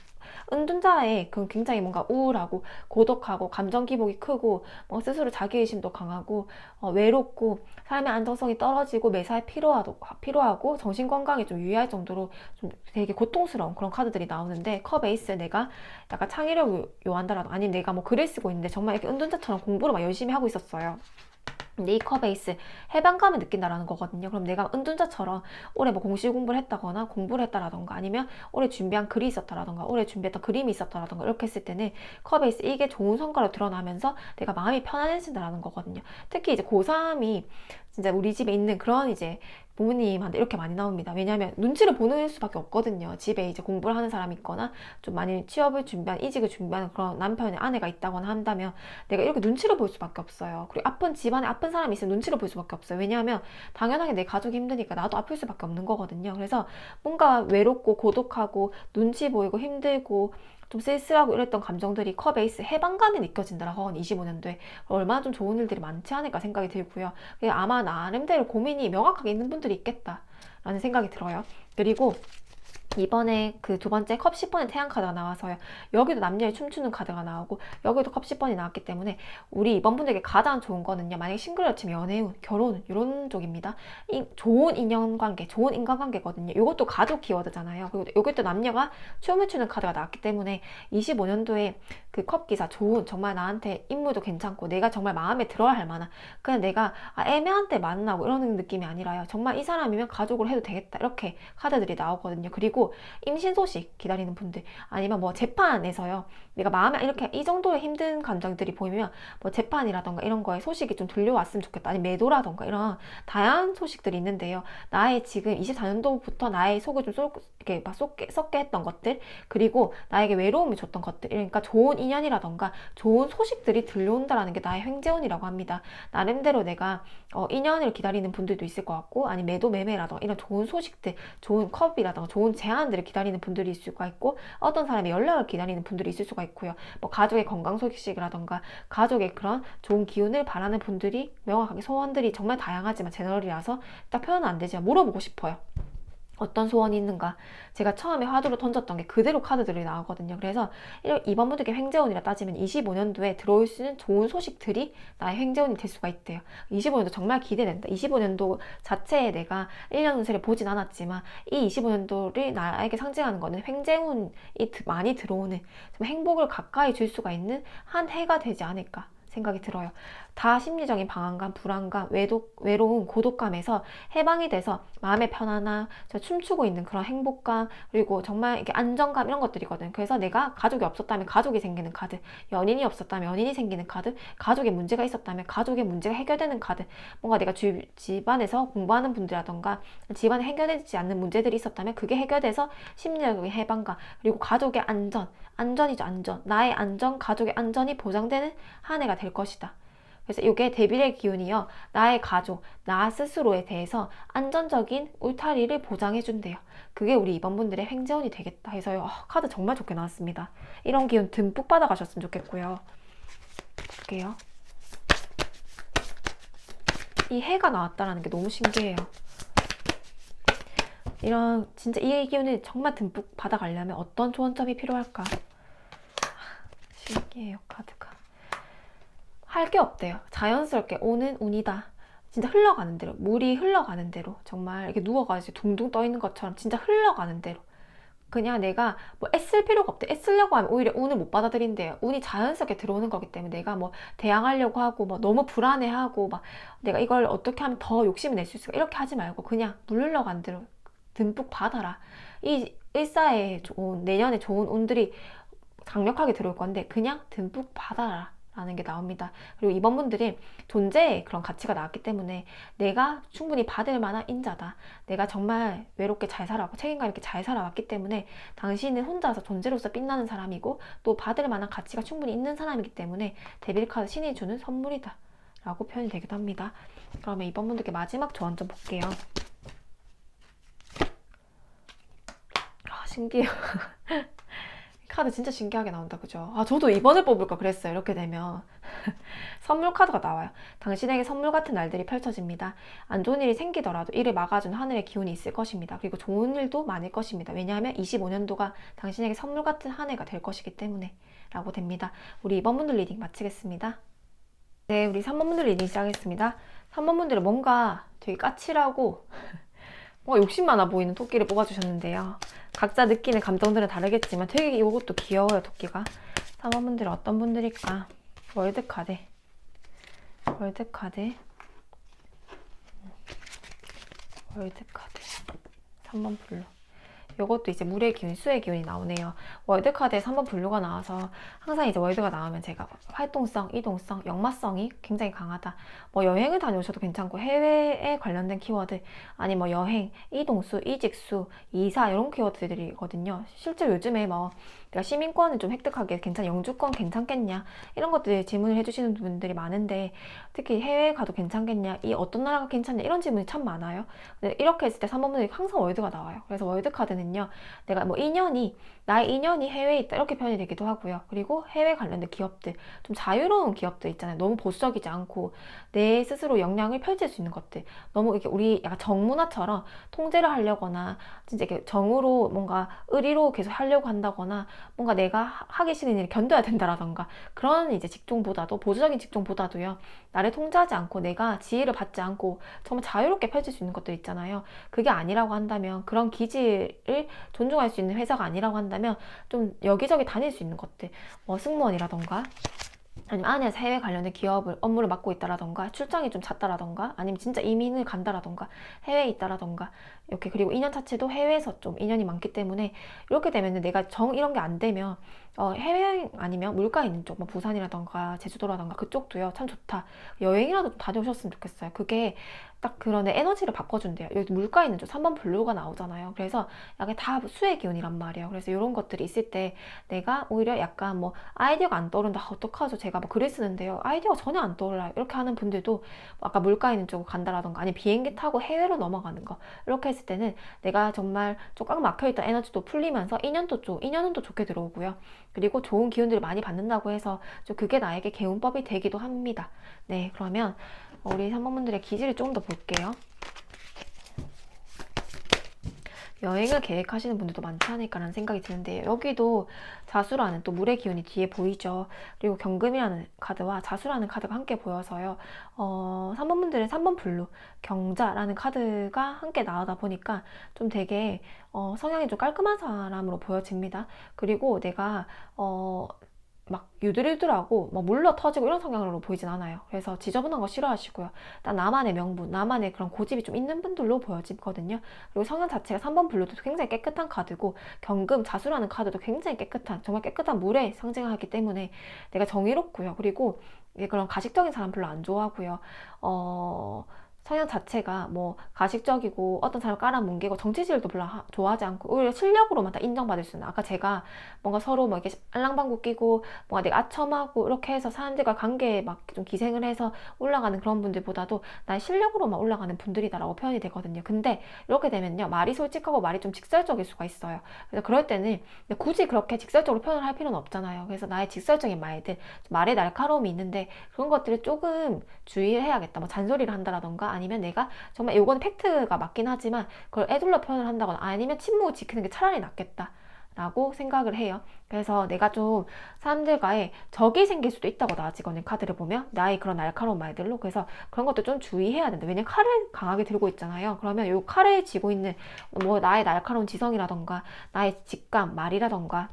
은둔자의 그 굉장히 뭔가 우울하고 고독하고 감정 기복이 크고 뭐 스스로 자기의심도 강하고 외롭고 삶의 안정성이 떨어지고 매사에 피로하고 정신 건강에 좀 유의할 정도로 좀 되게 고통스러운 그런 카드들이 나오는데 컵 에이스 내가 약간 창의력을 요한다라던가 아니면 내가 뭐 글을 쓰고 있는데 정말 이렇게 은둔자처럼 공부를 막 열심히 하고 있었어요. 근데 이 컵에이스 해방감을 느낀다라는 거거든요. 그럼 내가 은둔자처럼 올해 뭐 공시 공부를 했다거나 공부를 했다라던가 아니면 올해 준비한 글이 있었다라던가 올해 준비했던 그림이 있었다라던가 이렇게 했을 때는 컵에이스 이게 좋은 성과로 드러나면서 내가 마음이 편안해진다라는 거거든요. 특히 이제 고3이 진짜 우리 집에 있는 그런 이제 부모님한테 이렇게 많이 나옵니다. 왜냐하면 눈치를 보는 수밖에 없거든요. 집에 이제 공부를 하는 사람이 있거나 좀 많이 취업을 준비한 이직을 준비하는 그런 남편의 아내가 있다거나 한다면 내가 이렇게 눈치를 볼 수밖에 없어요. 그리고 집안에 아픈 사람이 있으면 눈치를 볼 수밖에 없어요. 왜냐하면 당연하게 내 가족이 힘드니까 나도 아플 수밖에 없는 거거든요. 그래서 뭔가 외롭고 고독하고 눈치 보이고 힘들고 좀 쓸쓸하고 이랬던 감정들이 컵 에이스 해방감이 느껴진다라고 25년도에 얼마나 좀 좋은 일들이 많지 않을까 생각이 들고요. 아마 나름대로 고민이 명확하게 있는 분들이 있겠다라는 생각이 들어요. 그리고 이번에 그 두 번째 컵 10번의 태양 카드가 나와서요. 여기도 남녀의 춤추는 카드가 나오고 여기도 컵 10번이 나왔기 때문에 우리 이번 분들에게 가장 좋은 거는요. 만약에 싱글을 치면 연애운, 결혼 이런 쪽입니다. 좋은 인연관계, 좋은 인간관계거든요. 이것도 가족 키워드잖아요. 그리고 이것도 남녀가 춤을 추는 카드가 나왔기 때문에 25년도에 그 컵 기사 좋은 정말 나한테 인물도 괜찮고 내가 정말 마음에 들어야 할 만한 그냥 내가 애매한 때 만나고 이러는 느낌이 아니라요. 정말 이 사람이면 가족을 해도 되겠다 이렇게 카드들이 나오거든요. 그리고 임신 소식 기다리는 분들 아니면 뭐 재판에서요. 내가 마음에 이렇게 이 정도의 힘든 감정들이 보이면 뭐 재판이라던가 이런 거에 소식이 좀 들려왔으면 좋겠다. 아니면 매도라던가 이런 다양한 소식들이 있는데요. 나의 지금 24년도부터 나의 속을 좀 이렇게 막 썩게 했던 것들 그리고 나에게 외로움을 줬던 것들 그러니까 좋은 인연이라던가 좋은 소식들이 들려온다라는 게 나의 횡재운이라고 합니다. 나름대로 내가 인연을 기다리는 분들도 있을 것 같고 아니 매도 매매라던가 이런 좋은 소식들 좋은 컵이라던가 좋은 제안들을 기다리는 분들이 있을 수가 있고 어떤 사람의 연락을 기다리는 분들이 있을 수가 있고요. 뭐 가족의 건강 소식이라던가 가족의 그런 좋은 기운을 바라는 분들이 명확하게 소원들이 정말 다양하지만 제너럴이라서 딱 표현은 안 되지만 물어보고 싶어요. 어떤 소원이 있는가. 제가 처음에 화두로 던졌던 게 그대로 카드들이 나오거든요. 그래서 이번 분들께 횡재운이라 따지면 25년도에 들어올 수 있는 좋은 소식들이 나의 횡재운이 될 수가 있대요. 25년도 정말 기대된다. 25년도 자체에 내가 1년 운세를 보진 않았지만 이 25년도를 나에게 상징하는 거는 횡재운이 많이 들어오는, 좀 행복을 가까이 줄 수가 있는 한 해가 되지 않을까 생각이 들어요. 다 심리적인 방황감, 불안감, 외로움, 고독감에서 해방이 돼서 마음의 편안함, 저 춤추고 있는 그런 행복감, 그리고 정말 이게 안정감, 이런 것들이거든. 그래서 내가 가족이 없었다면 가족이 생기는 카드, 연인이 없었다면 연인이 생기는 카드, 가족에 문제가 있었다면 가족의 문제가 해결되는 카드, 뭔가 내가 집안에서 공부하는 분들이라던가 집안에 해결되지 않는 문제들이 있었다면 그게 해결돼서 심리적인 해방감, 그리고 가족의 안전이죠, 안전. 나의 안전, 가족의 안전이 보장되는 한 해가 될 것이다. 그래서 이게 대빌의 기운이요. 나의 가족, 나 스스로에 대해서 안전적인 울타리를 보장해준대요. 그게 우리 이번 분들의 횡재운이 되겠다 해서요. 카드 정말 좋게 나왔습니다. 이런 기운 듬뿍 받아가셨으면 좋겠고요. 볼게요. 이 해가 나왔다는 게 너무 신기해요. 이런 진짜 이 기운을 정말 듬뿍 받아가려면 어떤 조언점이 필요할까? 신기해요, 카드가. 할 게 없대요. 자연스럽게 오는 운이다. 진짜 흘러가는 대로, 물이 흘러가는 대로, 정말 이렇게 누워가지고 둥둥 떠 있는 것처럼 진짜 흘러가는 대로. 그냥 내가 뭐 애쓸 필요가 없대. 애쓰려고 하면 오히려 운을 못 받아들인대요. 운이 자연스럽게 들어오는 거기 때문에 내가 뭐 대항하려고 하고 뭐 너무 불안해하고 막 내가 이걸 어떻게 하면 더 욕심을 낼 수 있을까 이렇게 하지 말고 그냥 물 흘러가는 대로 듬뿍 받아라. 이 일사에 좋은, 내년에 좋은 운들이 강력하게 들어올 건데 그냥 듬뿍 받아라 라는 게 나옵니다. 그리고 이번 분들이 존재의 그런 가치가 나왔기 때문에 내가 충분히 받을 만한 인자다. 내가 정말 외롭게 잘 살아왔고 책임감 있게 잘 살아왔기 때문에 당신은 혼자서 존재로서 빛나는 사람이고 또 받을 만한 가치가 충분히 있는 사람이기 때문에 데빌 카드 신이 주는 선물이다 라고 표현이 되기도 합니다. 그러면 이번 분들께 마지막 조언 좀 볼게요. 신기해요. 카드 진짜 신기하게 나온다, 그죠? 저도 이번에 뽑을까 그랬어요. 이렇게 되면 선물 카드가 나와요. 당신에게 선물 같은 날들이 펼쳐집니다. 안 좋은 일이 생기더라도 이를 막아준 하늘의 기운이 있을 것입니다. 그리고 좋은 일도 많을 것입니다. 왜냐하면 25년도가 당신에게 선물 같은 한 해가 될 것이기 때문에 라고 됩니다. 우리 2번 분들 리딩 마치겠습니다. 네, 우리 3번 분들 리딩 시작하겠습니다. 3번 분들은 뭔가 되게 까칠하고 뭔가 욕심 많아 보이는 토끼를 뽑아주셨는데요. 각자 느끼는 감정들은 다르겠지만 되게 이것도 귀여워요, 토끼가. 3번 분들은 어떤 분들일까? 월드카드. 월드카드. 월드카드. 3번 블루. 이것도 이제 물의 기운, 수의 기운이 나오네요. 월드카드에 3번 블루가 나와서 항상 이제 월드가 나오면 제가 활동성, 이동성, 역마성이 굉장히 강하다. 뭐 여행을 다녀오셔도 괜찮고 해외에 관련된 키워드, 아니 뭐 여행, 이동수, 이직수, 이사 이런 키워드들이거든요. 실제로 요즘에 뭐 내가 시민권을 좀 획득하기에 영주권 괜찮겠냐 이런 것들 질문을 해주시는 분들이 많은데 특히 해외에 가도 괜찮겠냐, 이 어떤 나라가 괜찮냐 이런 질문이 참 많아요. 근데 이렇게 했을 때 3번 분들이 항상 월드가 나와요. 그래서 월드카드는 내가 뭐 나의 인연이 해외에 있다 이렇게 표현이 되기도 하고요. 그리고 해외 관련된 기업들, 좀 자유로운 기업들 있잖아요. 너무 보수적이지 않고 내 스스로 역량을 펼칠 수 있는 것들, 너무 이렇게 우리 약간 정문화처럼 통제를 하려거나 진짜 이렇게 정으로 뭔가 의리로 계속 하려고 한다거나 뭔가 내가 하기 싫은 일을 견뎌야 된다라던가 그런 이제 직종보다도, 보수적인 직종보다도요, 나를 통제하지 않고 내가 지혜를 받지 않고 정말 자유롭게 펼칠 수 있는 것들 있잖아요. 그게 아니라고 한다면, 그런 기질을 존중할 수 있는 회사가 아니라고 한다면 좀 여기저기 다닐 수 있는 것들, 뭐 승무원이라던가 아니면 안에서 해외 관련된 기업을 업무를 맡고 있다라던가 출장이 좀 잦다라던가 아니면 진짜 이민을 간다라던가 해외에 있다라던가 이렇게. 그리고 인연 자체도 해외에서 좀 인연이 많기 때문에 이렇게 되면 내가 이런 게 안 되면 해외여행 아니면 물가 있는 쪽, 뭐 부산이라던가 제주도라던가 그쪽도요 참 좋다. 여행이라도 다녀오셨으면 좋겠어요. 그게 딱 그런 에너지를 바꿔준대요. 여기 물가 있는 쪽 3번 블루가 나오잖아요. 그래서 약간 다 수의 기운이란 말이에요. 그래서 이런 것들이 있을 때 내가 오히려 약간 뭐 아이디어가 안 떠오른다, 어떡하죠, 제가 뭐 글을 쓰는데요 아이디어가 전혀 안 떠올라요, 이렇게 하는 분들도 아까 물가 있는 쪽으로 간다라던가 아니 비행기 타고 해외로 넘어가는 거, 이렇게 했을 때는 내가 정말 좀 꽉 막혀있던 에너지도 풀리면서 인연도 좋게 들어오고요. 그리고 좋은 기운들을 많이 받는다고 해서 좀 그게 나에게 개운법이 되기도 합니다. 네, 그러면 우리 3번분들의 기질을 조금 더 볼게요. 여행을 계획하시는 분들도 많지 않을까라는 생각이 드는데 여기도 자수라는 또 물의 기운이 뒤에 보이죠. 그리고 경금이라는 카드와 자수라는 카드가 함께 보여서요. 3번 분들은 3번 블루, 경자라는 카드가 함께 나오다 보니까 좀 되게 성향이 좀 깔끔한 사람으로 보여집니다. 그리고 내가 막 유들유들하고 막 물러 터지고 이런 성향으로 보이진 않아요. 그래서 지저분한 거 싫어하시고요. 일단 나만의 명분, 나만의 그런 고집이 좀 있는 분들로 보여지거든요. 그리고 성향 자체가 3번 블루도 굉장히 깨끗한 카드고 경금, 자수라는 카드도 굉장히 깨끗한, 정말 깨끗한 물에 상징하기 때문에 내가 정의롭고요. 그리고 그런 가식적인 사람 별로 안 좋아하고요. 성향 자체가 뭐 가식적이고 어떤 사람 깔아뭉개고 정치질도 별로 좋아하지 않고 오히려 실력으로만 다 인정받을 수 있는, 아까 제가 뭔가 서로 뭐 이렇게 알랑방구 끼고 뭔가 내가 아첨하고 이렇게 해서 사람들과 관계에 막 좀 기생을 해서 올라가는 그런 분들보다도 나의 실력으로만 올라가는 분들이다라고 표현이 되거든요. 근데 이렇게 되면요, 말이 솔직하고 말이 좀 직설적일 수가 있어요. 그래서 그럴 때는 굳이 그렇게 직설적으로 표현을 할 필요는 없잖아요. 그래서 나의 직설적인 말들, 말의 날카로움이 있는데 그런 것들을 조금 주의를 해야겠다. 뭐 잔소리를 한다라던가 아니면 내가 정말 이건 팩트가 맞긴 하지만 그걸 애둘러 표현을 한다거나 아니면 침묵을 지키는 게 차라리 낫겠다 라고 생각을 해요. 그래서 내가 좀 사람들과의 적이 생길 수도 있다고 나아지거든요. 카드를 보면 나의 그런 날카로운 말들로. 그래서 그런 것도 좀 주의해야 된다. 왜냐면 칼을 강하게 들고 있잖아요. 그러면 이 칼을 쥐고 있는 뭐 나의 날카로운 지성이라던가 나의 직감, 말이라던가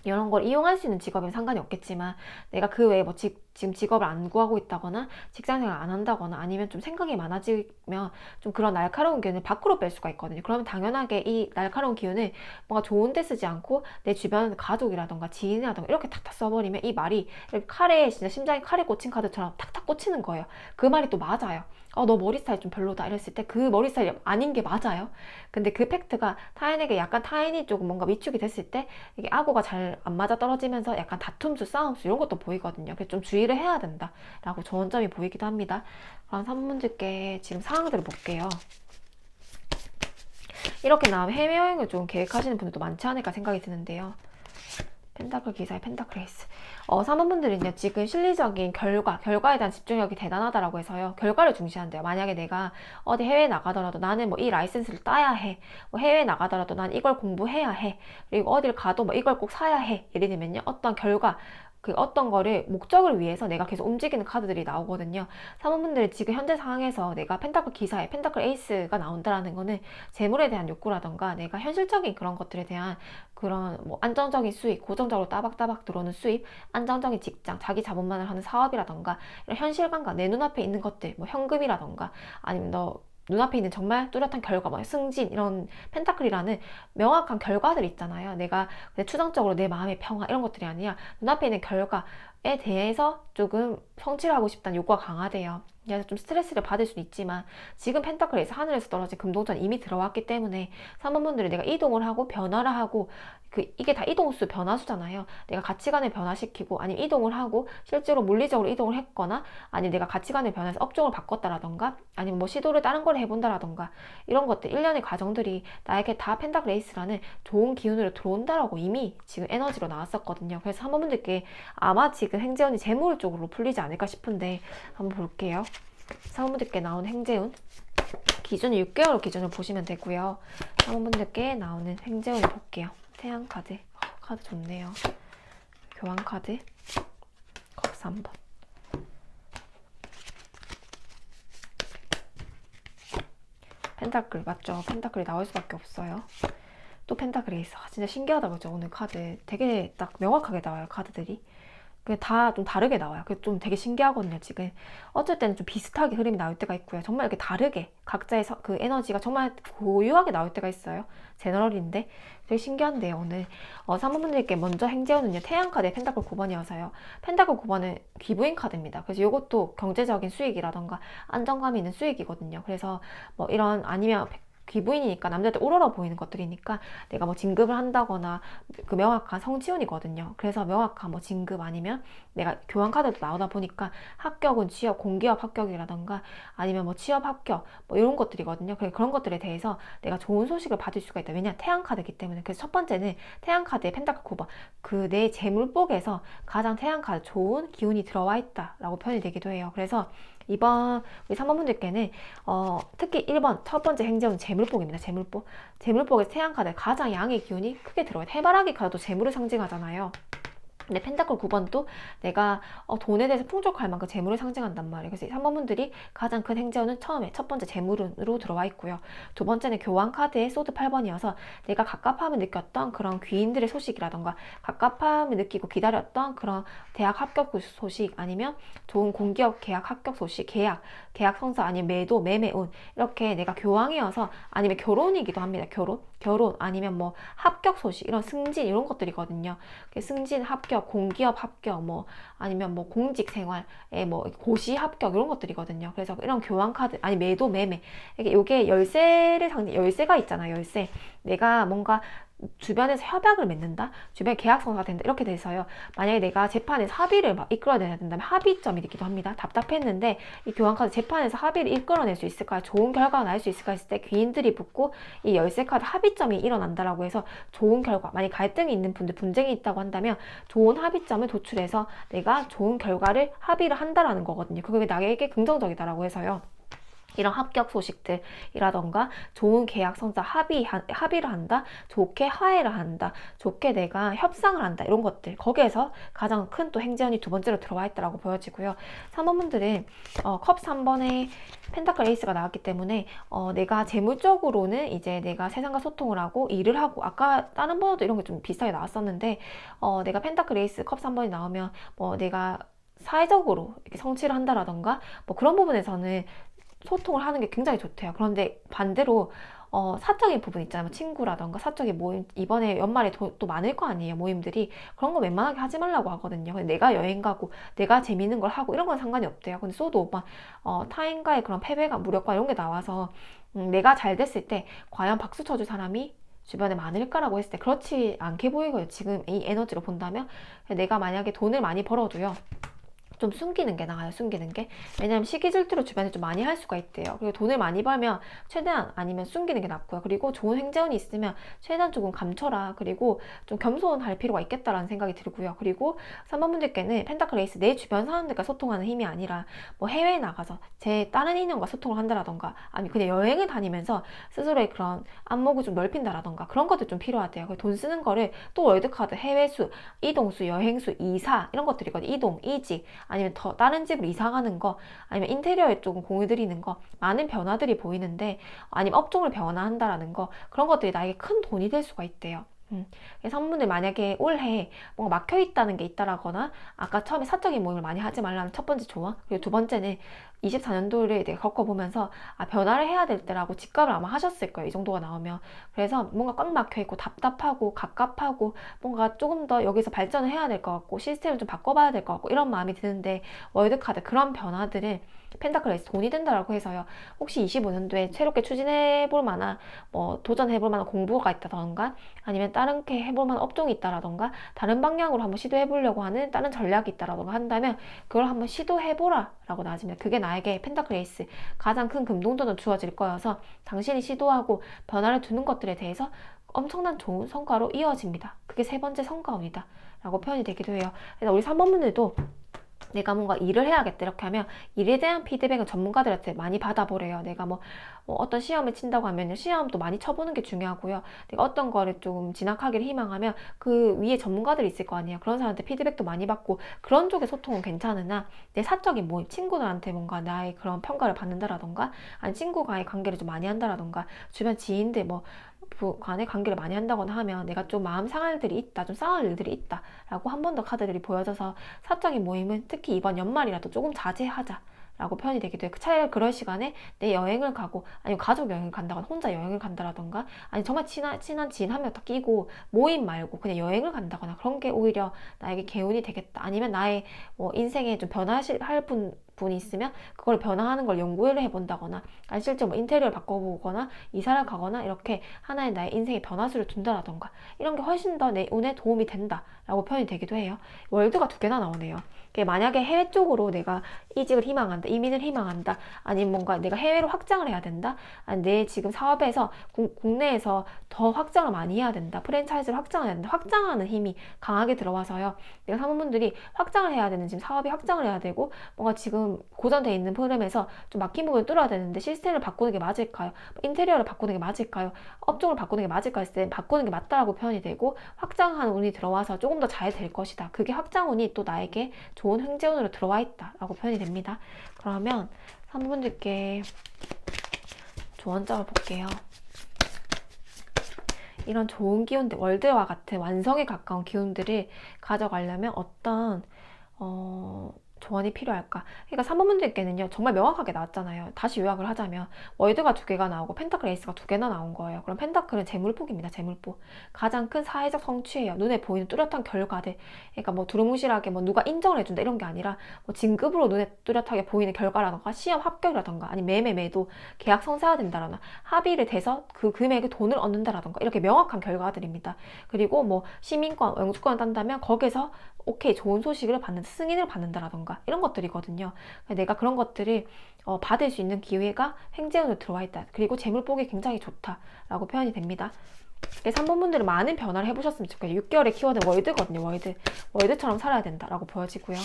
이런 걸 이용할 수 있는 직업이면 상관이 없겠지만 내가 그 외에 뭐 지금 직업을 안 구하고 있다거나 직장생활 안 한다거나 아니면 좀 생각이 많아지면 좀 그런 날카로운 기운을 밖으로 뺄 수가 있거든요. 그러면 당연하게 이 날카로운 기운을 뭔가 좋은 데 쓰지 않고 내 주변 가족이라던가 지인이라던가 이렇게 탁탁 써버리면 이 말이 칼에 진짜 심장에 칼에 꽂힌 카드처럼 탁탁 꽂히는 거예요. 그 말이 또 맞아요. 너 머리 스타일 좀 별로다 이랬을 때 그 머리 스타일이 아닌 게 맞아요. 근데 그 팩트가 타인에게 약간 타인이 조금 뭔가 위축이 됐을 때 이게 악어가 잘 안 맞아 떨어지면서 약간 다툼수, 싸움수 이런 것도 보이거든요. 그래서 좀 주의를 해야 된다라고 좋은 점이 보이기도 합니다. 그럼 산문들께 지금 상황들을 볼게요. 이렇게 나오면 해외여행을 좀 계획하시는 분들도 많지 않을까 생각이 드는데요. 펜타클 기사의 펜타클 에이스. 3번분들은요, 지금 실리적인 결과에 대한 집중력이 대단하다라고 해서요, 결과를 중시한대요. 만약에 내가 어디 해외에 나가더라도 나는 뭐 이 라이센스를 따야 해. 뭐 해외에 나가더라도 난 이걸 공부해야 해. 그리고 어딜 가도 뭐 이걸 꼭 사야 해. 예를 들면요, 어떤 결과, 그 어떤 거를 목적을 위해서 내가 계속 움직이는 카드들이 나오거든요. 사모분들이 지금 현재 상황에서 내가 펜타클 기사에 펜타클 에이스가 나온다라는 거는 재물에 대한 욕구라던가 내가 현실적인 그런 것들에 대한 그런 뭐 안정적인 수익, 고정적으로 따박따박 들어오는 수입, 안정적인 직장, 자기 자본만을 하는 사업이라던가 이런 현실감과 내 눈앞에 있는 것들, 뭐 현금이라던가 아니면 너 눈앞에 있는 정말 뚜렷한 결과, 뭐 승진, 이런 펜타클이라는 명확한 결과들 있잖아요. 내가 추상적으로 내 마음의 평화 이런 것들이 아니라 눈앞에 있는 결과에 대해서 조금 성취를 하고 싶다는 욕구가 강하대요. 그래서 좀 스트레스를 받을 수는 있지만 지금 펜타클에서 하늘에서 떨어진 금동전 이미 들어왔기 때문에 사모분들이 내가 이동을 하고 변화를 하고 이게 다 이동수 변화수잖아요. 내가 가치관을 변화시키고 아니면 이동을 하고 실제로 물리적으로 이동을 했거나 아니면 내가 가치관을 변해서 업종을 바꿨다라던가 아니면 뭐 시도를 다른 걸 해본다라던가 이런 것들 일련의 과정들이 나에게 다 펜타클 에이스라는 좋은 기운으로 들어온다라고 이미 지금 에너지로 나왔었거든요. 그래서 사모분들께 아마 지금 행재운이 재물 쪽으로 풀리지 않을까 싶은데 한번 볼게요. 사모분들께 나온 행재운 기준은 6개월 기준을 보시면 되고요. 사모분들께 나오는 행재운을 볼게요. 태양 카드, 카드 좋네요. 교환 카드, 겁사 3번. 펜타클 맞죠? 펜타클이 나올 수밖에 없어요. 또 펜타클 에이스. 진짜 신기하다 그죠? 오늘 카드 되게 딱 명확하게 나와요. 카드들이. 다 좀 다르게 나와요. 그게 좀 되게 신기하거든요, 지금. 어쩔 때는 좀 비슷하게 흐름이 나올 때가 있고요. 정말 이렇게 다르게 각자의 그 에너지가 정말 고유하게 나올 때가 있어요. 제너럴인데 되게 신기한데요, 오늘. 사모분들께 먼저 행재운은요, 태양 카드의 펜타클 9번이어서요. 펜타클 9번은 기부인 카드입니다. 그래서 이것도 경제적인 수익이라던가 안정감이 있는 수익이거든요. 그래서 뭐 이런 아니면 귀부인이니까 남자들 우러러 보이는 것들이니까 내가 뭐 진급을 한다거나 그 명확한 성취운이거든요. 그래서 명확한 뭐 진급 아니면 내가 교환 카드도 나오다 보니까 합격은 취업, 공기업 합격이라던가 아니면 뭐 취업 합격 뭐 이런 것들이거든요. 그런 것들에 대해서 내가 좋은 소식을 받을 수가 있다. 왜냐 태양 카드이기 때문에. 그래서 첫 번째는 태양 카드의 펜타클 9번. 그 내 재물복에서 가장 태양 카드 좋은 기운이 들어와 있다라고 표현이 되기도 해요. 그래서 이번 우리 3번 분들께는 특히 1번 첫 번째 행재운 재물복입니다. 재물복. 재물복의 태양카드에 가장 양의 기운이 크게 들어가요. 해바라기 카드도 재물을 상징하잖아요. 근데 펜타클 9번도 내가 돈에 대해서 풍족할 만큼 재물을 상징한단 말이에요. 그래서 3번 분들이 가장 큰 행재운은 처음에 첫 번째 재물운으로 들어와 있고요. 두 번째는 교환 카드의 소드 8번이어서 내가 갑갑함을 느꼈던 그런 귀인들의 소식이라던가 갑갑함을 느끼고 기다렸던 그런 대학 합격 소식 아니면 좋은 공기업 계약 합격 소식, 계약 성사 아니면 매도, 매매운 이렇게 내가 교황이어서 아니면 결혼이기도 합니다. 결혼 아니면 뭐 합격 소식 이런 승진 이런 것들이거든요. 승진 합격, 공기업 합격 뭐 아니면 뭐 공직 생활에 뭐 고시 합격 이런 것들이거든요. 그래서 이런 교환 카드 아니 매도 매매 이게 열쇠가 있잖아요. 열쇠 내가 뭔가 주변에서 협약을 맺는다, 주변에 계약 성사가 된다 이렇게 돼서요. 만약에 내가 재판에서 합의를 막 이끌어내야 된다면 합의점이 되기도 합니다. 답답했는데 이 교환카드 재판에서 합의를 이끌어낼 수 있을까, 좋은 결과가 날 수 있을까 했을 때 귀인들이 붙고 이 열쇠카드 합의점이 일어난다라고 해서 좋은 결과, 만약 갈등이 있는 분들, 분쟁이 있다고 한다면 좋은 합의점을 도출해서 내가 좋은 결과를 합의를 한다라는 거거든요. 그게 나에게 긍정적이다라고 해서요. 이런 합격 소식들이라던가 좋은 계약 성사 합의를 한다, 좋게 화해를 한다, 좋게 내가 협상을 한다 이런 것들 거기에서 가장 큰 또 행재운이 두 번째로 들어와 있다라고 보여지고요. 3번 분들은 컵 3번에 펜타클 에이스가 나왔기 때문에 내가 재물적으로는 이제 내가 세상과 소통을 하고 일을 하고 아까 다른 번호도 이런 게 좀 비슷하게 나왔었는데 내가 펜타클 에이스 컵 3번이 나오면 뭐 내가 사회적으로 이렇게 성취를 한다라던가 뭐 그런 부분에서는 소통을 하는 게 굉장히 좋대요. 그런데 반대로 사적인 부분 있잖아요. 뭐 친구라던가 사적인 모임, 이번에 연말에 또 많을 거 아니에요. 모임들이. 그런 거 웬만하게 하지 말라고 하거든요. 근데 내가 여행 가고 내가 재밌는 걸 하고 이런 건 상관이 없대요. 근데 소드 5번 타인과의 그런 패배감, 무력감 이런 게 나와서 내가 잘 됐을 때 과연 박수 쳐줄 사람이 주변에 많을까라고 했을 때 그렇지 않게 보이고요. 지금 이 에너지로 본다면 내가 만약에 돈을 많이 벌어도요. 좀 숨기는 게 나아요. 숨기는 게. 왜냐면 시기 질투를 주변에 좀 많이 할 수가 있대요. 그리고 돈을 많이 벌면 최대한 아니면 숨기는 게 낫고요. 그리고 좋은 행재운이 있으면 최대한 조금 감춰라. 그리고 좀 겸손할 필요가 있겠다라는 생각이 들고요. 그리고 3번 분들께는 펜타클 에이스 내 주변 사람들과 소통하는 힘이 아니라 뭐 해외에 나가서 제 다른 인연과 소통을 한다라던가 아니면 그냥 여행을 다니면서 스스로의 그런 안목을 좀 넓힌다라던가 그런 것들 좀 필요하대요. 돈 쓰는 거를 또 월드카드 해외수, 이동수, 여행수, 이사 이런 것들이거든요. 이동, 이직 아니면 더 다른 집으로 이사 가는 거 아니면 인테리어에 조금 공을 들이는 거 많은 변화들이 보이는데 아니면 업종을 변화한다라는 거 그런 것들이 나에게 큰 돈이 될 수가 있대요. 그래서 한분들 만약에 올해 뭔가 막혀 있다는 게 있다라거나 아까 처음에 사적인 모임을 많이 하지 말라는 첫 번째 조언 그리고 두 번째는 24년도를 내가 겪어보면서 변화를 해야 될 때라고 직감을 아마 하셨을 거예요. 이 정도가 나오면. 그래서 뭔가 꽉 막혀 있고 답답하고 갑갑하고 뭔가 조금 더 여기서 발전을 해야 될 것 같고 시스템을 좀 바꿔봐야 될 것 같고 이런 마음이 드는데 월드카드 그런 변화들은 펜타클 에이스 돈이 된다라고 해서요. 혹시 25년도에 새롭게 추진해볼 만한 뭐 도전해볼 만한 공부가 있다던가 아니면 다른 게 해볼 만한 업종이 있다라던가 다른 방향으로 한번 시도해보려고 하는 다른 전략이 있다라던가 한다면 그걸 한번 시도해보라 라고 나와집니다. 그게 나에게 펜타클 에이스 가장 큰 금동전을 주어질 거여서 당신이 시도하고 변화를 주는 것들에 대해서 엄청난 좋은 성과로 이어집니다. 그게 세 번째 성과운이다 라고 표현이 되기도 해요. 그래서 우리 3번 분들도 내가 뭔가 일을 해야겠다 이렇게 하면 일에 대한 피드백은 전문가들한테 많이 받아보래요. 내가 뭐 어떤 시험을 친다고 하면 시험도 많이 쳐보는 게 중요하고요. 내가 어떤 거를 좀 진학하기를 희망하면 그 위에 전문가들이 있을 거 아니에요. 그런 사람한테 피드백도 많이 받고 그런 쪽의 소통은 괜찮으나 내 사적인 모임, 친구들한테 뭔가 나의 그런 평가를 받는다라던가 아니 친구와의 관계를 좀 많이 한다라던가 주변 지인들 뭐 간의 관계를 많이 한다거나 하면 내가 좀 마음 상할 일들이 있다, 좀 싸울 일들이 있다 라고 한 번 더 카드들이 보여져서 사적인 모임은 특히 이번 연말이라도 조금 자제하자 라고 표현이 되기도 해요. 차라리 그럴 시간에 내 여행을 가고 아니면 가족 여행을 간다거나 혼자 여행을 간다라던가 아니 정말 친한 지인 한 명 더 끼고 모임 말고 그냥 여행을 간다거나 그런 게 오히려 나에게 개운이 되겠다. 아니면 나의 뭐 인생에 좀 변화할 분이 있으면 그걸 변화하는 걸 연구를 해본다거나 아니 실제 뭐 인테리어를 바꿔보거나 이사를 가거나 이렇게 하나의 나의 인생의 변화수를 둔다라던가 이런 게 훨씬 더 내 운에 도움이 된다 라고 표현이 되기도 해요. 월드가 두 개나 나오네요. 만약에 해외 쪽으로 내가 이직을 희망한다, 이민을 희망한다, 아니면 뭔가 내가 해외로 확장을 해야 된다, 아니 내 지금 사업에서 국내에서 더 확장을 많이 해야 된다, 프랜차이즈를 확장해야 된다, 확장하는 힘이 강하게 들어와서요. 내가 사모분들이 확장을 해야 되는 지금 사업이 확장을 해야 되고 뭔가 지금 지금 고정되어 있는 흐름에서 좀 막힌 부분을 뚫어야 되는데 시스템을 바꾸는 게 맞을까요? 인테리어를 바꾸는 게 맞을까요? 업종을 바꾸는 게 맞을까 했을 때 바꾸는 게 맞다라고 표현이 되고, 확장한 운이 들어와서 조금 더 잘 될 것이다. 그게 확장운이 또 나에게 좋은 횡재운으로 들어와 있다라고 표현이 됩니다. 그러면 산모분들께 조언장을 볼게요. 이런 좋은 기운들, 월드와 같은 완성에 가까운 기운들을 가져가려면 어떤 조언이 필요할까? 그러니까 3번분들께는요, 정말 명확하게 나왔잖아요. 다시 요약을 하자면 월드가 2개가 나오고 펜타클 에이스가 2개나 나온 거예요. 그럼 펜타클은 재물복입니다. 재물복. 가장 큰 사회적 성취예요. 눈에 보이는 뚜렷한 결과들. 그러니까 뭐 두루뭉실하게 뭐 누가 인정을 해준다 이런 게 아니라 뭐 진급으로 눈에 뚜렷하게 보이는 결과라던가 시험 합격이라던가 아니 매매 매도 계약 성사화된다라나 합의를 돼서 그 금액의 돈을 얻는다라던가 이렇게 명확한 결과들입니다. 그리고 뭐 시민권, 영주권을 딴다면 거기서 오케이 좋은 소식을 받는 승인을 받는다라던가 이런 것들이거든요. 내가 그런 것들을 받을 수 있는 기회가 횡재운으로 들어와 있다. 그리고 재물복이 굉장히 좋다라고 표현이 됩니다. 3번분들은 많은 변화를 해보셨으면 좋겠어요. 6개월의 키워드는 월드거든요. 월드처럼 살아야 된다라고 보여지고요.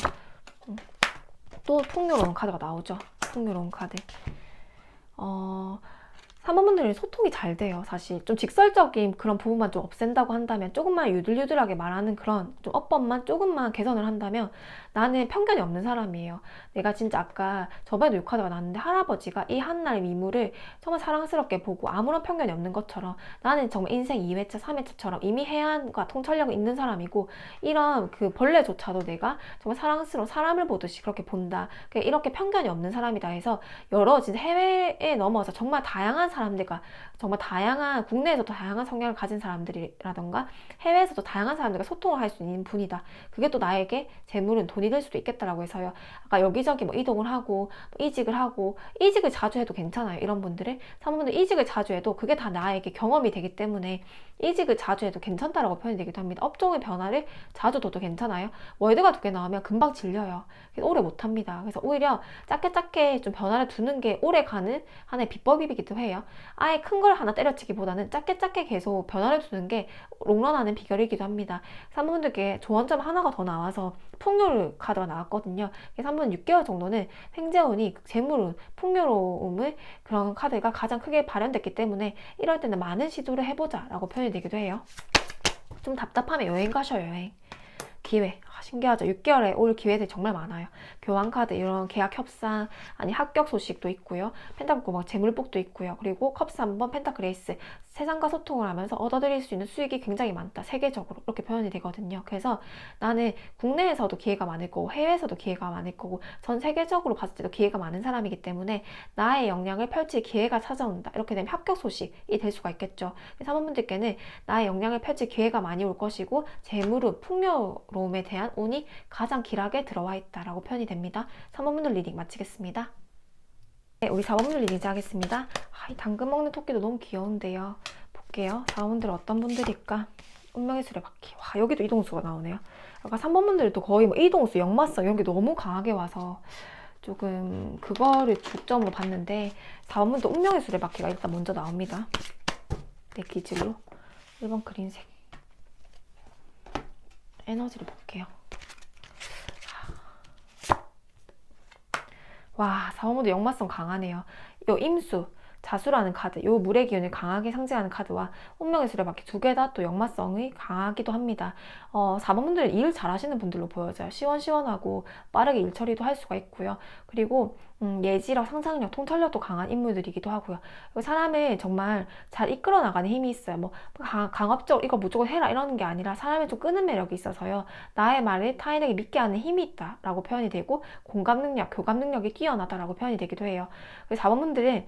또 풍요로운 카드가 나오죠. 풍요로운 카드. 3번분들은 소통이 잘 돼요. 사실 좀 직설적인 그런 부분만 좀 없앤다고 한다면, 조금만 유들유들하게 말하는 그런 좀 어법만 조금만 개선을 한다면 나는 편견이 없는 사람이에요. 내가 진짜 아까 저번에도 욕하다가 나왔는데 할아버지가 이 한날 미물을 정말 사랑스럽게 보고 아무런 편견이 없는 것처럼 나는 정말 인생 2회차 3회차처럼 이미 해안과 통찰력이 있는 사람이고, 이런 그 벌레조차도 내가 정말 사랑스러운 사람을 보듯이 그렇게 본다. 이렇게 편견이 없는 사람이다 해서 여러 진짜 해외에 넘어서 정말 다양한 사람들과, 정말 다양한 국내에서도 다양한 성향을 가진 사람들이라던가 해외에서도 다양한 사람들과 소통을 할 수 있는 분이다. 그게 또 나에게 재물은 돈이 될 수도 있겠다라고 해서요. 아까 여기저기 뭐 이동을 하고 뭐 이직을 하고, 이직을 자주 해도 괜찮아요. 이런 분들은 3번분들 이직을 자주 해도 그게 다 나에게 경험이 되기 때문에 이직을 자주 해도 괜찮다라고 표현이 되기도 합니다. 업종의 변화를 자주 둬도 괜찮아요. 월드가 2개 나오면 금방 질려요. 오래 못합니다. 그래서 오히려 작게 좀 변화를 두는 게 오래 가는 하나의 비법이기도 해요. 아예 큰 걸 하나 때려치기보다는 작게 계속 변화를 두는 게 롱런하는 비결이기도 합니다. 3번분들께 조언점 하나가 더 나와서 풍요로운 카드가 나왔거든요. 그래서 3번 6개월 정도는 횡재운이 재물운, 풍요로움을 그런 카드가 가장 크게 발현됐기 때문에 이럴 때는 많은 시도를 해보자 라고 표현이 되기도 해요. 좀 답답하면 여행 가셔요. 여행. 기회. 신기하죠. 6개월에 올 기회들이 정말 많아요. 교환카드, 이런 계약 협상, 아니 합격 소식도 있고요. 펜타클 막 재물복도 있고요. 그리고 컵스 3번 펜타클 에이스. 세상과 소통을 하면서 얻어들일 수 있는 수익이 굉장히 많다. 세계적으로 이렇게 표현이 되거든요. 그래서 나는 국내에서도 기회가 많을 거고 해외에서도 기회가 많을 거고 전 세계적으로 봤을 때도 기회가 많은 사람이기 때문에 나의 역량을 펼칠 기회가 찾아온다. 이렇게 되면 합격 소식이 될 수가 있겠죠. 사모분들께는 나의 역량을 펼칠 기회가 많이 올 것이고 재물은 풍요로움에 대한 운이 가장 길하게 들어와 있다라고 표현이 됩니다. 3번분들 리딩 마치겠습니다. 네, 우리 4번분들 리딩 하겠습니다. 이 당근 먹는 토끼도 너무 귀여운데요. 볼게요. 4번분들은 어떤 분들일까? 운명의 수레바퀴. 와, 여기도 이동수가 나오네요. 아까 3번분들도 거의 뭐 이동수, 역마성 이런 게 너무 강하게 와서 조금 그거를 중점으로 봤는데 4번분도 운명의 수레바퀴가 일단 먼저 나옵니다. 네, 기질로 1번 그린색 에너지를 볼게요. 와, 4번분도 역마성 강하네요. 요 임수, 자수라는 카드, 요 물의 기운을 강하게 상징하는 카드와 운명의 수레바퀴 2개 다 또 역마성이 강하기도 합니다. 4번분들은 일 잘하시는 분들로 보여져요. 시원시원하고 빠르게 일 처리도 할 수가 있고요. 그리고 예지력, 상상력, 통찰력도 강한 인물들이기도 하고요. 사람을 정말 잘 이끌어 나가는 힘이 있어요. 뭐 강압적으로 이거 무조건 해라 이러는 게 아니라 사람을 좀 끄는 매력이 있어서요. 나의 말을 타인에게 믿게 하는 힘이 있다라고 표현이 되고 공감 능력, 교감 능력이 뛰어나다라고 표현이 되기도 해요. 4번분들은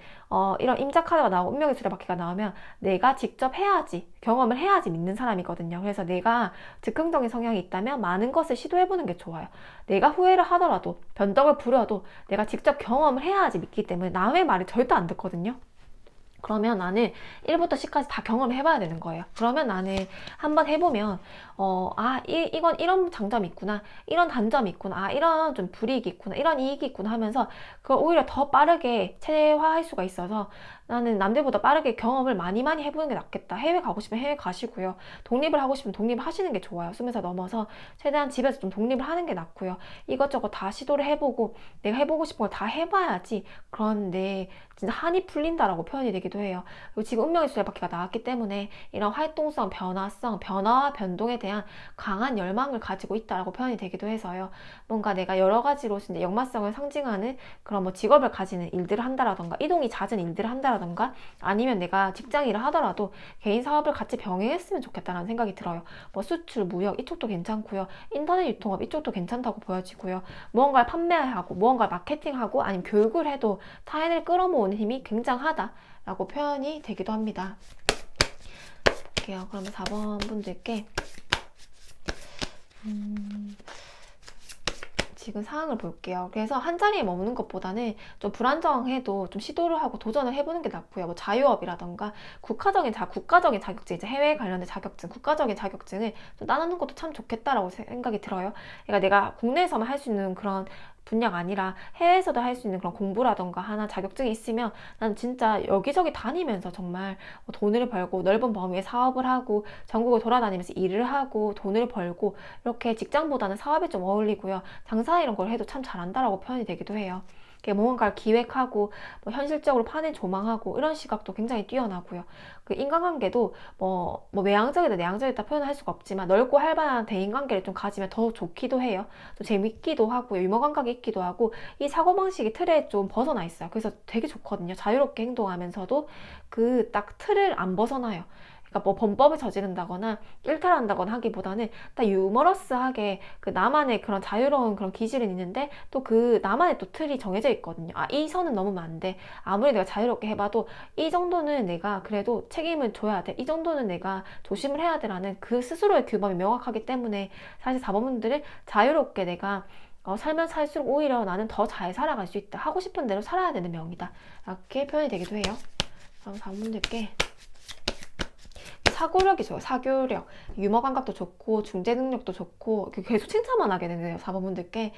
이런 임자 카드가 나오고 운명의 수레바퀴가 나오면 내가 직접 해야지, 경험을 해야지 믿는 사람이거든요. 그래서 내가 즉흥적인 성향이 있다면 많은 것을 시도해보는 게 좋아요. 내가 후회를 하더라도 변덕을 부려도 내가 직접 경험을 해야지 믿기 때문에 남의 말을 절대 안 듣거든요. 그러면 나는 1부터 10까지 다 경험을 해봐야 되는 거예요. 그러면 나는 한번 해보면 이건 이런 장점이 있구나, 이런 단점이 있구나, 이런 좀 불이익이 있구나, 이런 이익이 있구나 하면서 그걸 오히려 더 빠르게 체화할 수가 있어서 나는 남들보다 빠르게 경험을 많이 해보는 게 낫겠다. 해외 가고 싶으면 해외 가시고요. 독립을 하고 싶으면 독립을 하시는 게 좋아요. 20살 넘어서 최대한 집에서 좀 독립을 하는 게 낫고요. 이것저것 다 시도를 해보고 내가 해보고 싶은 걸 다 해봐야지 그런데 진짜 한이 풀린다라고 표현이 되기도 해요. 그리고 지금 운명의 수레바퀴가 나왔기 때문에 이런 활동성, 변화성, 변화와 변동에 대한 강한 열망을 가지고 있다라고 표현이 되기도 해서요. 뭔가 내가 여러 가지로 진짜 역마성을 상징하는 그런 뭐 직업을 가지는 일들을 한다라던가 이동이 잦은 일들을 한다라던가 아니면 내가 직장 일을 하더라도 개인 사업을 같이 병행했으면 좋겠다는 생각이 들어요. 뭐 수출, 무역 이쪽도 괜찮고요. 인터넷 유통업 이쪽도 괜찮다고 보여지고요. 무언가를 판매하고 무언가를 마케팅하고 아니면 교육을 해도 타인을 끌어모으는 힘이 굉장하다라고 표현이 되기도 합니다. 볼게요. 그러면 4번 분들께 지금 상황을 볼게요. 그래서 한 자리에 머무는 것보다는 좀 불안정해도 좀 시도를 하고 도전을 해보는 게 낫고요. 뭐 자유업이라던가 국가적인 자격증, 이제 해외 관련된 자격증, 국가적인 자격증을 좀 따놓는 것도 참 좋겠다라고 생각이 들어요. 그러니까 내가 국내에서만 할 수 있는 그런 분야가 아니라 해외에서도 할 수 있는 그런 공부라던가 하나 자격증이 있으면 난 진짜 여기저기 다니면서 정말 돈을 벌고 넓은 범위의 사업을 하고 전국을 돌아다니면서 일을 하고 돈을 벌고 이렇게 직장보다는 사업에 좀 어울리고요. 장사 이런 걸 해도 참 잘한다라고 표현이 되기도 해요. 뭔가를 기획하고 뭐 현실적으로 판에 조망하고 이런 시각도 굉장히 뛰어나고요. 그 인간관계도 뭐 외향적이다 내향적이다 표현할 수가 없지만 넓고 활발한 대인관계를 좀 가지면 더 좋기도 해요. 좀 재밌기도 하고 유머 감각이 있기도 하고 이 사고방식이 틀에 좀 벗어나 있어요. 그래서 되게 좋거든요. 자유롭게 행동하면서도 그 딱 틀을 안 벗어나요. 그러니까 뭐 범법을 저지른다거나 일탈한다거나 하기보다는 딱 유머러스하게 그 나만의 그런 자유로운 그런 기질은 있는데 또 그 나만의 또 틀이 정해져 있거든요. 아, 이 선은 넘으면 안 돼. 아무리 내가 자유롭게 해봐도 이 정도는 내가 그래도 책임을 져야 돼. 이 정도는 내가 조심을 해야 돼라는 그 스스로의 규범이 명확하기 때문에 사실 4번분들은 자유롭게 내가 살면 살수록 오히려 나는 더 잘 살아갈 수 있다. 하고 싶은 대로 살아야 되는 명이다. 이렇게 표현이 되기도 해요. 그럼 4번분들께 사고력이 좋아요. 사교력, 유머 감각도 좋고 중재 능력도 좋고 계속 칭찬만 하게 되네요. 4번분들께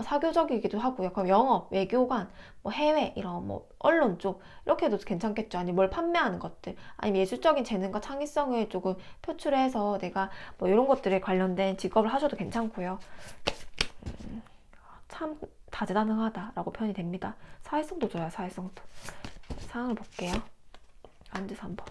사교적이기도 하고요. 그럼 영업, 외교관, 뭐 해외 이런 뭐 언론 쪽 이렇게 해도 괜찮겠죠. 아니 뭘 판매하는 것들, 아니면 예술적인 재능과 창의성을 조금 표출해서 내가 뭐 이런 것들에 관련된 직업을 하셔도 괜찮고요. 참 다재다능하다라고 표현이 됩니다. 사회성도 좋아요. 사회성도. 상황을 볼게요. 안드 3번.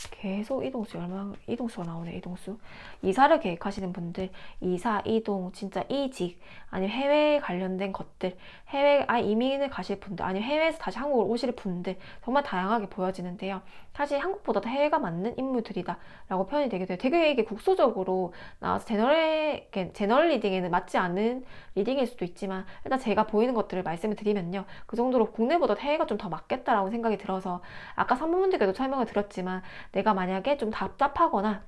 계속 이동수 이동수가 나오네. 이동수. 이사를 계획하시는 분들, 이사, 이동, 진짜 이직, 아니면 해외에 관련된 것들, 해외 이민을 가실 분들, 아니면 해외에서 다시 한국으로 오실 분들 정말 다양하게 보여지는데요. 사실 한국보다 더 해외가 맞는 인물들이다 라고 표현이 되게 돼요. 되게 이게 국소적으로 나와서 제너럴 리딩에는 맞지 않는 리딩일 수도 있지만 일단 제가 보이는 것들을 말씀을 드리면요. 그 정도로 국내보다 해외가 좀 더 맞겠다라고 생각이 들어서 아까 산모분들께도 설명을 드렸지만 내가 만약에 좀 답답하거나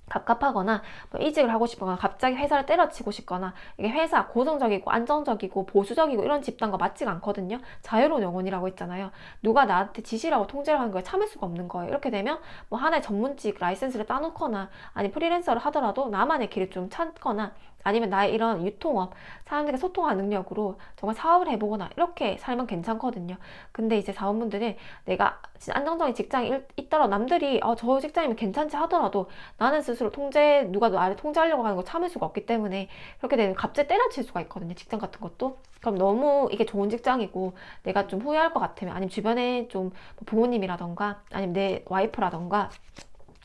갑갑하거나 뭐 이직을 하고 싶거나 갑자기 회사를 때려치고 싶거나 이게 회사 고정적이고 안정적이고 보수적이고 이런 집단과 맞지가 않거든요. 자유로운 영혼이라고 있잖아요. 누가 나한테 지시라고 통제를 하는 거에 참을 수가 없는 거예요. 이렇게 되면 뭐 하나의 전문직 라이센스를 따놓거나 아니 프리랜서를 하더라도 나만의 길을 좀 찾거나 아니면 나의 이런 유통업, 사람들과 소통하는 능력으로 정말 사업을 해보거나 이렇게 살면 괜찮거든요. 근데 이제 사원분들은 내가 안정적인 직장이 있더라도 남들이 저 직장이면 괜찮지 하더라도 나는 스스로 누가 나를 통제하려고 하는 거 참을 수가 없기 때문에 그렇게 되면 갑자기 때려칠 수가 있거든요. 직장 같은 것도. 그럼 너무 이게 좋은 직장이고 내가 좀 후회할 것 같으면 아니면 주변에 좀 부모님이라던가 아니면 내 와이프라던가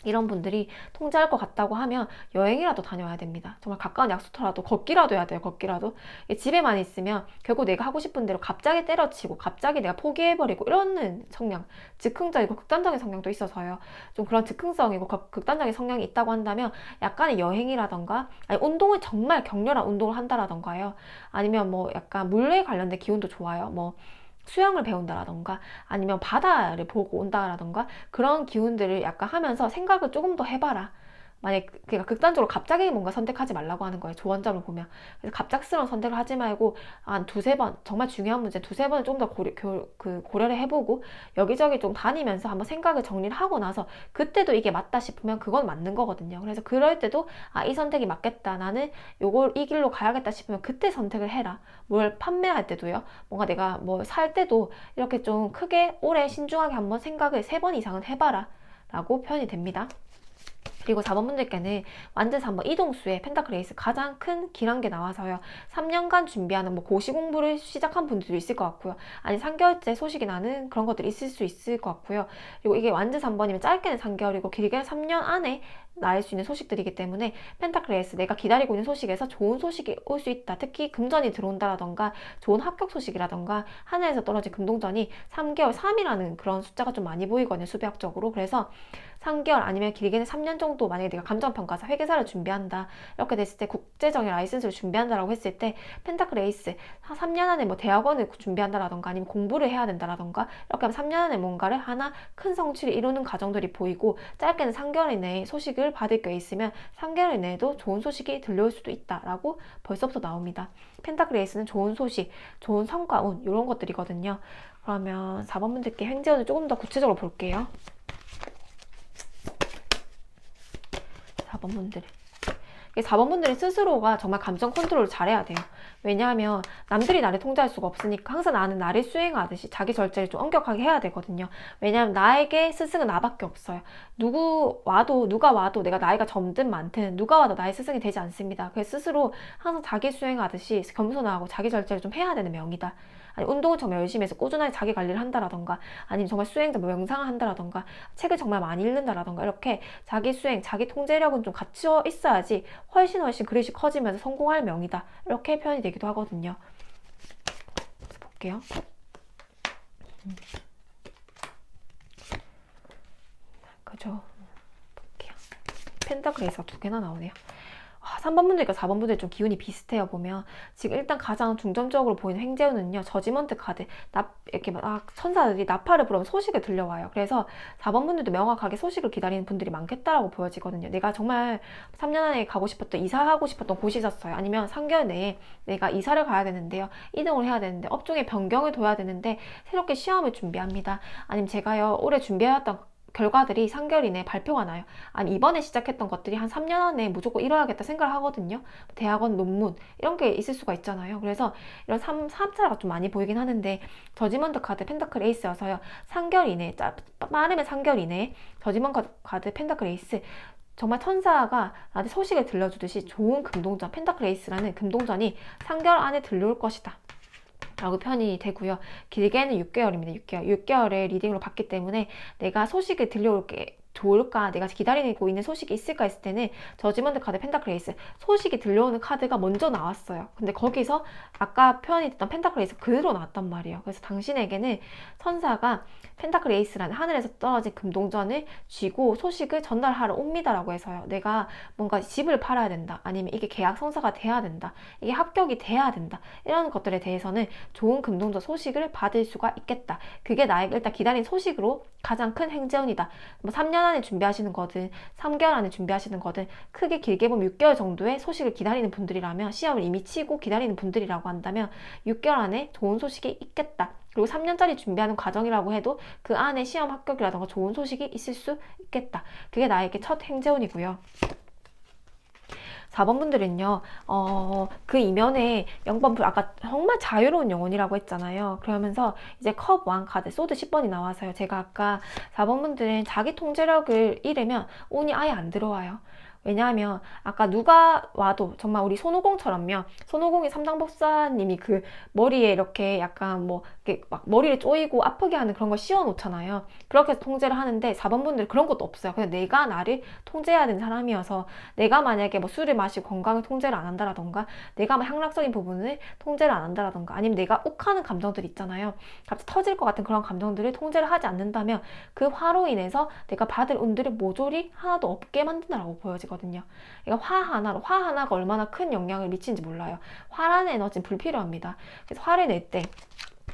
이런 분들이 통제할 것 같다고 하면 여행이라도 다녀야 됩니다. 정말 가까운 약속터라도 걷기라도 해야 돼요. 걷기라도. 집에만 있으면 결국 내가 하고 싶은 대로 갑자기 때려치고 갑자기 내가 포기해버리고 이러는 성향, 즉흥적이고 극단적인 성향도 있어서요. 좀 그런 즉흥성이고 극단적인 성향이 있다고 한다면 약간의 여행이라던가 아니 운동을 정말 격렬한 운동을 한다라던가요. 아니면 뭐 약간 물에 관련된 기운도 좋아요. 뭐 수영을 배운다라던가 아니면 바다를 보고 온다라던가 그런 기운들을 약간 하면서 생각을 조금 더 해봐라. 만약 그러니까 극단적으로 갑자기 뭔가 선택하지 말라고 하는 거예요. 조언점을 보면. 그래서 갑작스러운 선택을 하지 말고 한 두세 번, 정말 중요한 문제 두세 번을 좀 더 고려를 해보고 여기저기 좀 다니면서 한번 생각을 정리를 하고 나서 그때도 이게 맞다 싶으면 그건 맞는 거거든요. 그래서 그럴 때도 이 선택이 맞겠다. 나는 요걸 이 길로 가야겠다 싶으면 그때 선택을 해라. 뭘 판매할 때도요. 뭔가 내가 뭐 살 때도 이렇게 좀 크게 오래 신중하게 한번 생각을 3번 이상은 해봐라. 라고 표현이 됩니다. 그리고 4번 분들께는 완전 3번 이동수의 펜타클 에이스 가장 큰 길한 게 나와서요. 3년간 준비하는 뭐 고시 공부를 시작한 분들도 있을 것 같고요. 아니 3개월째 소식이 나는 그런 것들이 있을 수 있을 것 같고요. 그리고 이게 완전 3번이면 짧게는 3개월이고 길게는 3년 안에 나을 수 있는 소식들이기 때문에 펜타클 에이스 내가 기다리고 있는 소식에서 좋은 소식이 올 수 있다. 특히 금전이 들어온다라던가 좋은 합격 소식이라던가 하늘에서 떨어진 금동전이 3개월, 3이라는 그런 숫자가 좀 많이 보이거든요. 수배학적으로. 그래서 3개월 아니면 길게는 3년 정도 만약에 내가 감정평가사 회계사를 준비한다 이렇게 됐을 때 국제정예 라이센스를 준비한다라고 했을 때 펜타클 에이스 3년 안에 뭐 대학원을 준비한다라던가 아니면 공부를 해야 된다라던가 이렇게 하면 3년 안에 뭔가를 하나 큰 성취를 이루는 과정들이 보이고 짧게는 3개월 이내에 소식을 받을 게 있으면 3개월 이내에도 좋은 소식이 들려올 수도 있다라고 벌써부터 나옵니다. 펜타클 에이스는 좋은 소식, 좋은 성과, 운 이런 것들이거든요. 그러면 4번 분들께 행재운을 조금 더 구체적으로 볼게요. 4번 분들. 4번 분들은 스스로가 정말 감정 컨트롤을 잘해야 돼요. 왜냐하면 남들이 나를 통제할 수가 없으니까 항상 나는 나를 수행하듯이 자기 절제를 좀 엄격하게 해야 되거든요. 왜냐하면 나에게 스승은 나밖에 없어요. 누가 와도 내가 나이가 젊든 많든 누가 와도 나의 스승이 되지 않습니다. 그래서 스스로 항상 자기 수행하듯이 겸손하고 자기 절제를 좀 해야 되는 명이다. 아니 운동을 정말 열심히 해서 꾸준하게 자기 관리를 한다라던가 아니면 정말 수행자 명상을 한다라던가 책을 정말 많이 읽는다라던가 이렇게 자기 수행, 자기 통제력은 좀 갖춰 있어야지 훨씬 그릇이 커지면서 성공할 명이다. 이렇게 표현이 되기도 하거든요. 그래서 볼게요. 그죠? 볼게요. 펜타클 에이스가 2개나 나오네요. 3번 분들과 4번 분들 좀 기운이 비슷해요. 보면 지금 일단 가장 중점적으로 보이는 행재운은요. 저지먼트 카드 이렇게 천사들이 나팔을 불으면 소식을 들려와요. 그래서 4번 분들도 명확하게 소식을 기다리는 분들이 많겠다라고 보여지거든요. 내가 정말 3년 안에 가고 싶었던 이사하고 싶었던 곳이 있었어요. 아니면 3개월 내에 내가 이사를 가야 되는데요. 이동을 해야 되는데 업종의 변경을 둬야 되는데 새롭게 시험을 준비합니다. 아니면 제가요 올해 준비해왔던 결과들이 3개월 이내에 발표가 나요. 아니 이번에 시작했던 것들이 한 3년 안에 무조건 이뤄야겠다 생각을 하거든요. 대학원 논문 이런 게 있을 수가 있잖아요. 그래서 이런 3차가 좀 많이 보이긴 하는데 저지먼트 카드 펜타클 에이스여서요. 3개월 이내에 빠르면 3개월 이내에 저지먼트 카드 펜타클 에이스 정말 천사가 나한테 소식을 들려주듯이 좋은 금동전 펜타클 에이스라는 금동전이 3개월 안에 들려올 것이다. 라고 표현이 되고요. 길게는 6개월입니다. 6개월의 리딩으로 봤기 때문에 내가 소식을 들려올게 좋을까 내가 기다리고 있는 소식이 있을까 했을 때는 저지먼트 카드 펜타클 에이스 소식이 들려오는 카드가 먼저 나왔어요. 근데 거기서 아까 표현이 됐던 펜타클 에이스 그대로 나왔단 말이에요. 그래서 당신에게는 천사가 펜타클 에이스라는 하늘에서 떨어진 금동전을 쥐고 소식을 전달하러 옵니다라고 해서요. 내가 뭔가 집을 팔아야 된다. 아니면 이게 계약 성사가 돼야 된다. 이게 합격이 돼야 된다. 이런 것들에 대해서는 좋은 금동전 소식을 받을 수가 있겠다. 그게 나에게 일단 기다린 소식으로 가장 큰 행재운이다. 뭐 3년 안에 준비하시는 거든 3개월 안에 준비하시는 거든 크게 길게 보면 6개월 정도의 소식을 기다리는 분들이라면 시험을 이미 치고 기다리는 분들이라고 한다면 6개월 안에 좋은 소식이 있겠다. 그리고 3년짜리 준비하는 과정이라고 해도 그 안에 시험 합격이라던가 좋은 소식이 있을 수 있겠다. 그게 나에게 첫 행재운이고요. 4번 분들은요, 그 이면에 0번, 아까 정말 자유로운 영혼이라고 했잖아요. 그러면서 이제 컵 왕 카드, 소드 10번이 나와서요. 제가 아까 4번 분들은 자기 통제력을 잃으면 운이 아예 안 들어와요. 왜냐하면 아까 누가 와도 정말 우리 손오공처럼요. 손오공이 삼당법사님이 그 머리에 이렇게 약간 뭐 이렇게 막 머리를 쪼이고 아프게 하는 그런 걸 씌워 놓잖아요. 그렇게 해서 통제를 하는데 4번 분들 그런 것도 없어요. 그냥 내가 나를 통제해야 되는 사람이어서 내가 만약에 뭐 술을 마시고 건강을 통제를 안 한다라던가 내가 뭐 향락적인 부분을 통제를 안 한다라던가 아니면 내가 욱하는 감정들 있잖아요. 갑자기 터질 것 같은 그런 감정들을 통제를 하지 않는다면 그 화로 인해서 내가 받을 운들이 모조리 하나도 없게 만든다라고 보여지거든요. 그러니까 화 하나가 얼마나 큰 영향을 미치는지 몰라요. 화라는 에너지는 불필요합니다. 그래서 화를 낼 때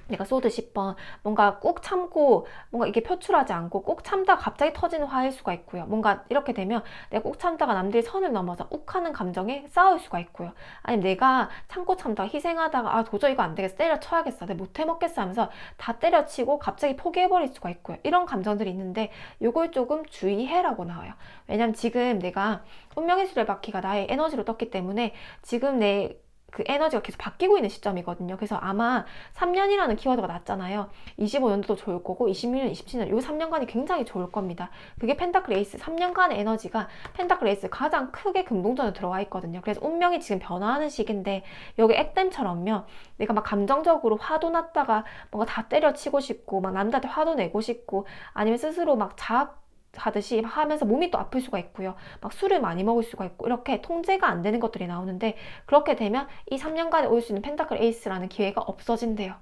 내가 쏘드 10번 뭔가 꾹 참고 뭔가 이게 표출하지 않고 꾹 참다가 갑자기 터지는 화일 수가 있고요. 뭔가 이렇게 되면 내가 꾹 참다가 남들이 선을 넘어서 욱하는 감정에 싸울 수가 있고요. 아니면 내가 참고 참다가 희생하다가 아 도저히 이거 안 되겠어 때려쳐야겠어 내가 못해 먹겠어 하면서 다 때려치고 갑자기 포기해버릴 수가 있고요. 이런 감정들이 있는데 요걸 조금 주의해라고 나와요. 왜냐면 지금 내가 운명의 수레바퀴가 나의 에너지로 떴기 때문에 지금 내 그 에너지가 계속 바뀌고 있는 시점이거든요. 그래서 아마 3년이라는 키워드가 났잖아요. 25년도도 좋을 거고 26년, 27년 이 3년간이 굉장히 좋을 겁니다. 그게 펜타클 에이스 3년간의 에너지가 펜타클 에이스 가장 크게 금동전에 들어와 있거든요. 그래서 운명이 지금 변화하는 시기인데 여기 액땜처럼요. 내가 막 감정적으로 화도 났다가 뭔가 다 때려치고 싶고 막 남자한테 화도 내고 싶고 아니면 스스로 막 자학 하듯이 하면서 몸이 또 아플 수가 있고요. 막 술을 많이 먹을 수가 있고 이렇게 통제가 안 되는 것들이 나오는데 그렇게 되면 이 3년간에 올 수 있는 펜타클 에이스라는 기회가 없어진대요.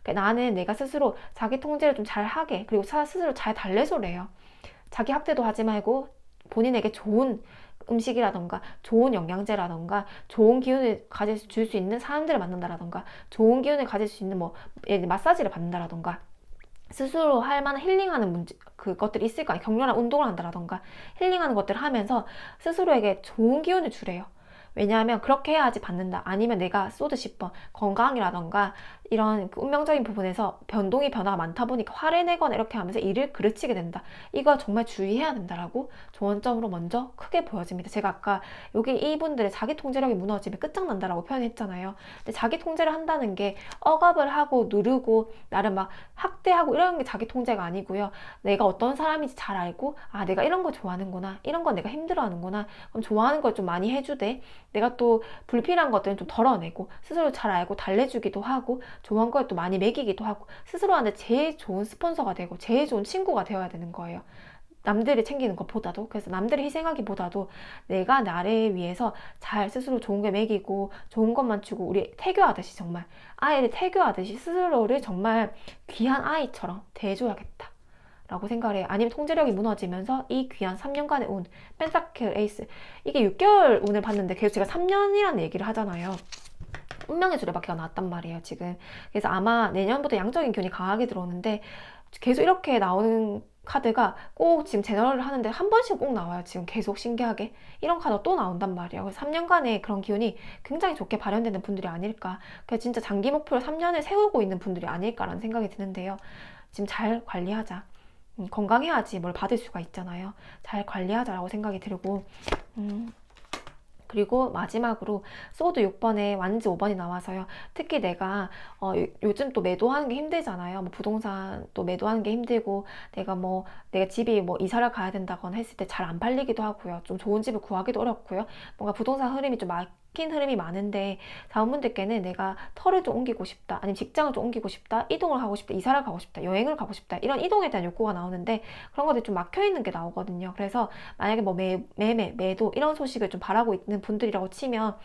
그러니까 나는 내가 스스로 자기 통제를 좀 잘 하게 그리고 스스로 잘 달래소래요. 자기 학대도 하지 말고 본인에게 좋은 음식이라던가 좋은 영양제라던가 좋은 기운을 줄 수 있는 사람들을 만난다라던가 좋은 기운을 가질 수 있는 뭐 마사지를 받는다라던가 스스로 할 만한 힐링하는 문제, 그것들이 있을 거 아니에요. 격렬한 운동을 한다라던가 힐링하는 것들을 하면서 스스로에게 좋은 기운을 주래요. 왜냐하면 그렇게 해야지 받는다. 아니면 내가 쏘드 10번 건강이라던가 이런 그 운명적인 부분에서 변화가 많다 보니까 화를 내거나 이렇게 하면서 일을 그르치게 된다. 이거 정말 주의해야 된다라고 조언점으로 먼저 크게 보여집니다. 제가 아까 여기 이분들의 자기 통제력이 무너지면 끝장난다라고 표현했잖아요. 근데 자기 통제를 한다는 게 억압을 하고 누르고 나를 막 학대하고 이런 게 자기 통제가 아니고요. 내가 어떤 사람인지 잘 알고 아 내가 이런 거 좋아하는구나. 이런 건 내가 힘들어하는구나. 그럼 좋아하는 걸 좀 많이 해주되 내가 또 불필요한 것들은 좀 덜어내고 스스로 잘 알고 달래주기도 하고 좋은 걸 또 많이 먹이기도 하고 스스로한테 제일 좋은 스폰서가 되고 제일 좋은 친구가 되어야 되는 거예요. 남들이 챙기는 것보다도 그래서 남들이 희생하기보다도 내가 나를 위해서 잘 스스로 좋은 게 먹이고 좋은 것만 주고 우리 태교하듯이 정말 아이를 태교하듯이 스스로를 정말 귀한 아이처럼 대해줘야겠다 라고 생각을 해요. 아니면 통제력이 무너지면서 이 귀한 3년간의 운 펜타클 에이스 이게 6개월 운을 봤는데 계속 제가 3년이라는 얘기를 하잖아요. 운명의 수레바퀴가 나왔단 말이에요 지금. 그래서 아마 내년부터 양적인 기운이 강하게 들어오는데 계속 이렇게 나오는 카드가 꼭 지금 제너럴을 하는데 한 번씩 꼭 나와요. 지금 계속 신기하게 이런 카드가 또 나온단 말이에요. 그래서 3년간의 그런 기운이 굉장히 좋게 발현되는 분들이 아닐까. 그래서 진짜 장기 목표를 3년을 세우고 있는 분들이 아닐까라는 생각이 드는데요. 지금 잘 관리하자. 건강해야지 뭘 받을 수가 있잖아요. 잘 관리하자라고 생각이 들고 그리고 마지막으로 소드 6번에 완지 5번이 나와서요. 특히 내가 요즘 또 매도하는 게 힘들잖아요. 뭐 부동산 또 매도하는 게 힘들고 내가 집이 뭐 이사를 가야 된다거나 했을 때 잘 안 팔리기도 하고요. 좀 좋은 집을 구하기도 어렵고요. 뭔가 부동산 흐름이 좀 막힌 흐름이 많은데 자원분들께는 내가 터를 좀 옮기고 싶다. 아니면 직장을 좀 옮기고 싶다. 이동을 하고 싶다. 이사를 가고 싶다. 여행을 가고 싶다. 이런 이동에 대한 욕구가 나오는데 그런 것들이 좀 막혀 있는 게 나오거든요. 그래서 만약에 뭐 매도 이런 소식을 좀 바라고 있는 분들이라고 치면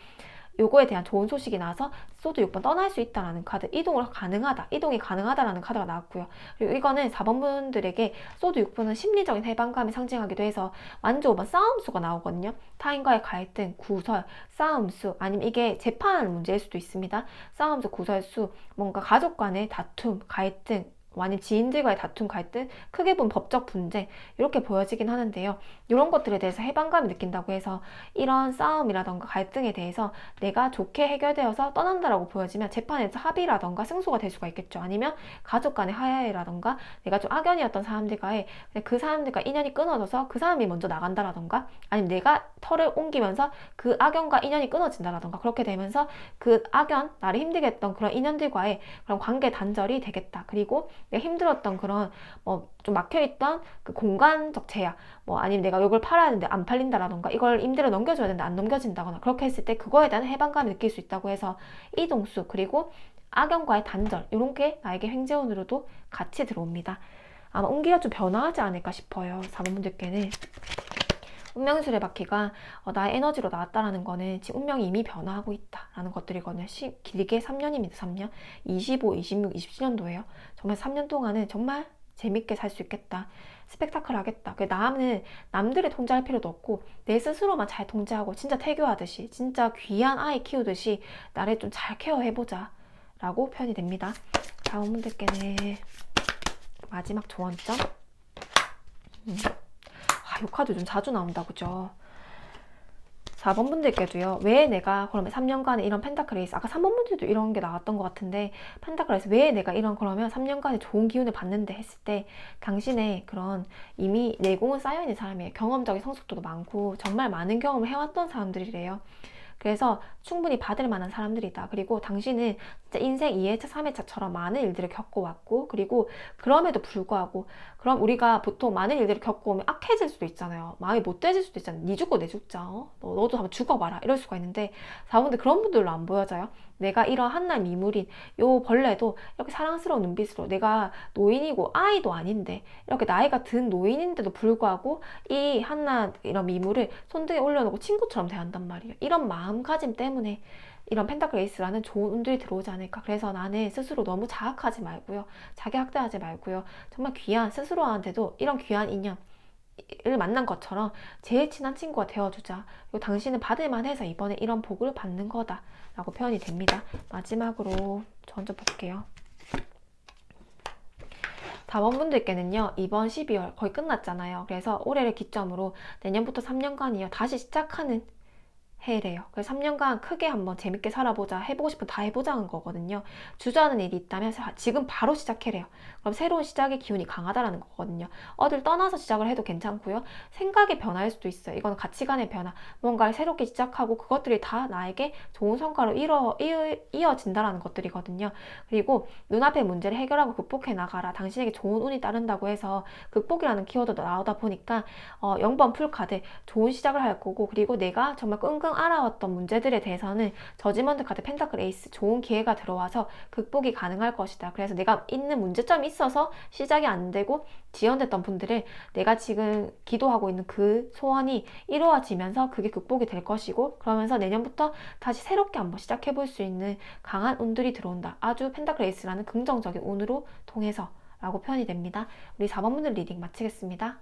요거에 대한 좋은 소식이 나서 소드 6번 떠날 수 있다라는 카드, 이동이 가능하다라는 카드가 나왔고요. 그리고 이거는 4번 분들에게 소드 6번은 심리적인 해방감이 상징하기도 해서 완주 5번 싸움수가 나오거든요. 타인과의 갈등, 구설, 싸움수, 아니면 이게 재판 문제일 수도 있습니다. 싸움수, 구설수, 뭔가 가족 간의 다툼, 갈등, 아니면 지인들과의 다툼, 갈등, 크게 본 법적 분쟁 이렇게 보여지긴 하는데요. 이런 것들에 대해서 해방감을 느낀다고 해서 이런 싸움이라던가 갈등에 대해서 내가 좋게 해결되어서 떠난다라고 보여지면 재판에서 합의라던가 승소가 될 수가 있겠죠. 아니면 가족 간의 화해라던가 내가 좀 악연이었던 사람들과의 그 사람들과 인연이 끊어져서 그 사람이 먼저 나간다라던가 아니면 내가 털을 옮기면서 그 악연과 인연이 끊어진다라던가 그렇게 되면서 그 악연, 나를 힘들게 했던 그런 인연들과의 그런 관계 단절이 되겠다. 그리고 내가 힘들었던 그런 좀 막혀있던 그 공간적 제약 아니면 내가 이걸 팔아야 되는데 안 팔린다라던가 이걸 임대료 넘겨줘야 되는데 안 넘겨진다거나 그렇게 했을 때 그거에 대한 해방감을 느낄 수 있다고 해서 이동수 그리고 악연과의 단절 이런 게 나에게 횡재운으로도 같이 들어옵니다. 아마 운기가 좀 변화하지 않을까 싶어요. 4번분들께는 운명의 수레바퀴가 나의 에너지로 나왔다라는 거는 지금 운명이 이미 변화하고 있다라는 것들이거든요. 길게 3년입니다. 3년. 25, 26, 27년도예요. 정말 3년 동안은 정말 재밌게 살 수 있겠다. 스펙타클 하겠다. 나는 남들을 통제할 필요도 없고 내 스스로만 잘 통제하고 진짜 태교하듯이 진짜 귀한 아이 키우듯이 나를 좀 잘 케어해보자 라고 표현이 됩니다. 4번분들께는 마지막 조언점. 이 카드 좀 자주 나온다, 그죠? 4번 분들께도요, 왜 내가 그러면 3년간에 이런 펜타클 에이스, 아까 3번 분들도 이런 게 나왔던 것 같은데, 펜타클 에이스 왜 내가 이런 그러면 3년간에 좋은 기운을 받는데 했을 때, 당신의 그런 이미 내공은 쌓여있는 사람이에요. 경험적인 성숙도도 많고, 정말 많은 경험을 해왔던 사람들이래요. 그래서 충분히 받을 만한 사람들이다. 그리고 당신은 진짜 인생 2회차, 3회차처럼 많은 일들을 겪어왔고, 그리고 그럼에도 불구하고, 그럼 우리가 보통 많은 일들을 겪어오면 악해질 수도 있잖아요. 마음이 못돼질 수도 있잖아요. 니 죽고 내 죽자. 너도 한번 죽어봐라. 이럴 수가 있는데, 사원들 그런 분들로 안 보여져요. 내가 이런 한낱 미물인 요 벌레도 이렇게 사랑스러운 눈빛으로, 내가 노인이고 아이도 아닌데 이렇게 나이가 든 노인인데도 불구하고 이 한낱 이런 미물을 손등에 올려놓고 친구처럼 대한단 말이에요. 이런 마음가짐 때문에 이런 펜타클 에이스라는 좋은 운들이 들어오지 않을까. 그래서 나는 스스로 너무 자학하지 말고요, 자기 학대하지 말고요, 정말 귀한, 스스로한테도 이런 귀한 인연 을 만난 것처럼 제일 친한 친구가 되어주자. 그리고 당신은 받을만 해서 이번에 이런 복을 받는 거다 라고 표현이 됩니다. 마지막으로 먼저 볼게요. 4번 분들께는요, 이번 12월 거의 끝났잖아요. 그래서 올해를 기점으로 내년부터 3년간이요, 다시 시작하는 해래요. 그래서 3년간 크게 한번 재밌게 살아보자, 해보고 싶은 다 해보자는 거거든요. 주저하는 일이 있다면 지금 바로 시작해래요. 그럼 새로운 시작의 기운이 강하다라는 거거든요. 어딜 떠나서 시작을 해도 괜찮고요. 생각의 변화일 수도 있어요. 이건 가치관의 변화, 뭔가를 새롭게 시작하고 그것들이 다 나에게 좋은 성과로 이어진다라는 것들이거든요. 그리고 눈앞의 문제를 해결하고 극복해 나가라. 당신에게 좋은 운이 따른다고 해서 극복이라는 키워드도 나오다 보니까 0번 풀카드 좋은 시작을 할 거고, 그리고 내가 정말 끙끙 알아왔던 문제들에 대해서는 저지먼트 카드 펜타클 에이스 좋은 기회가 들어와서 극복이 가능할 것이다. 그래서 내가 있는 문제점이 있어서 시작이 안 되고 지연됐던 분들을 내가 지금 기도하고 있는 그 소원이 이루어지면서 그게 극복이 될 것이고, 그러면서 내년부터 다시 새롭게 한번 시작해 볼 수 있는 강한 운들이 들어온다. 아주 펜타클 에이스라는 긍정적인 운으로 통해서 라고 표현이 됩니다. 우리 4번 분들 리딩 마치겠습니다.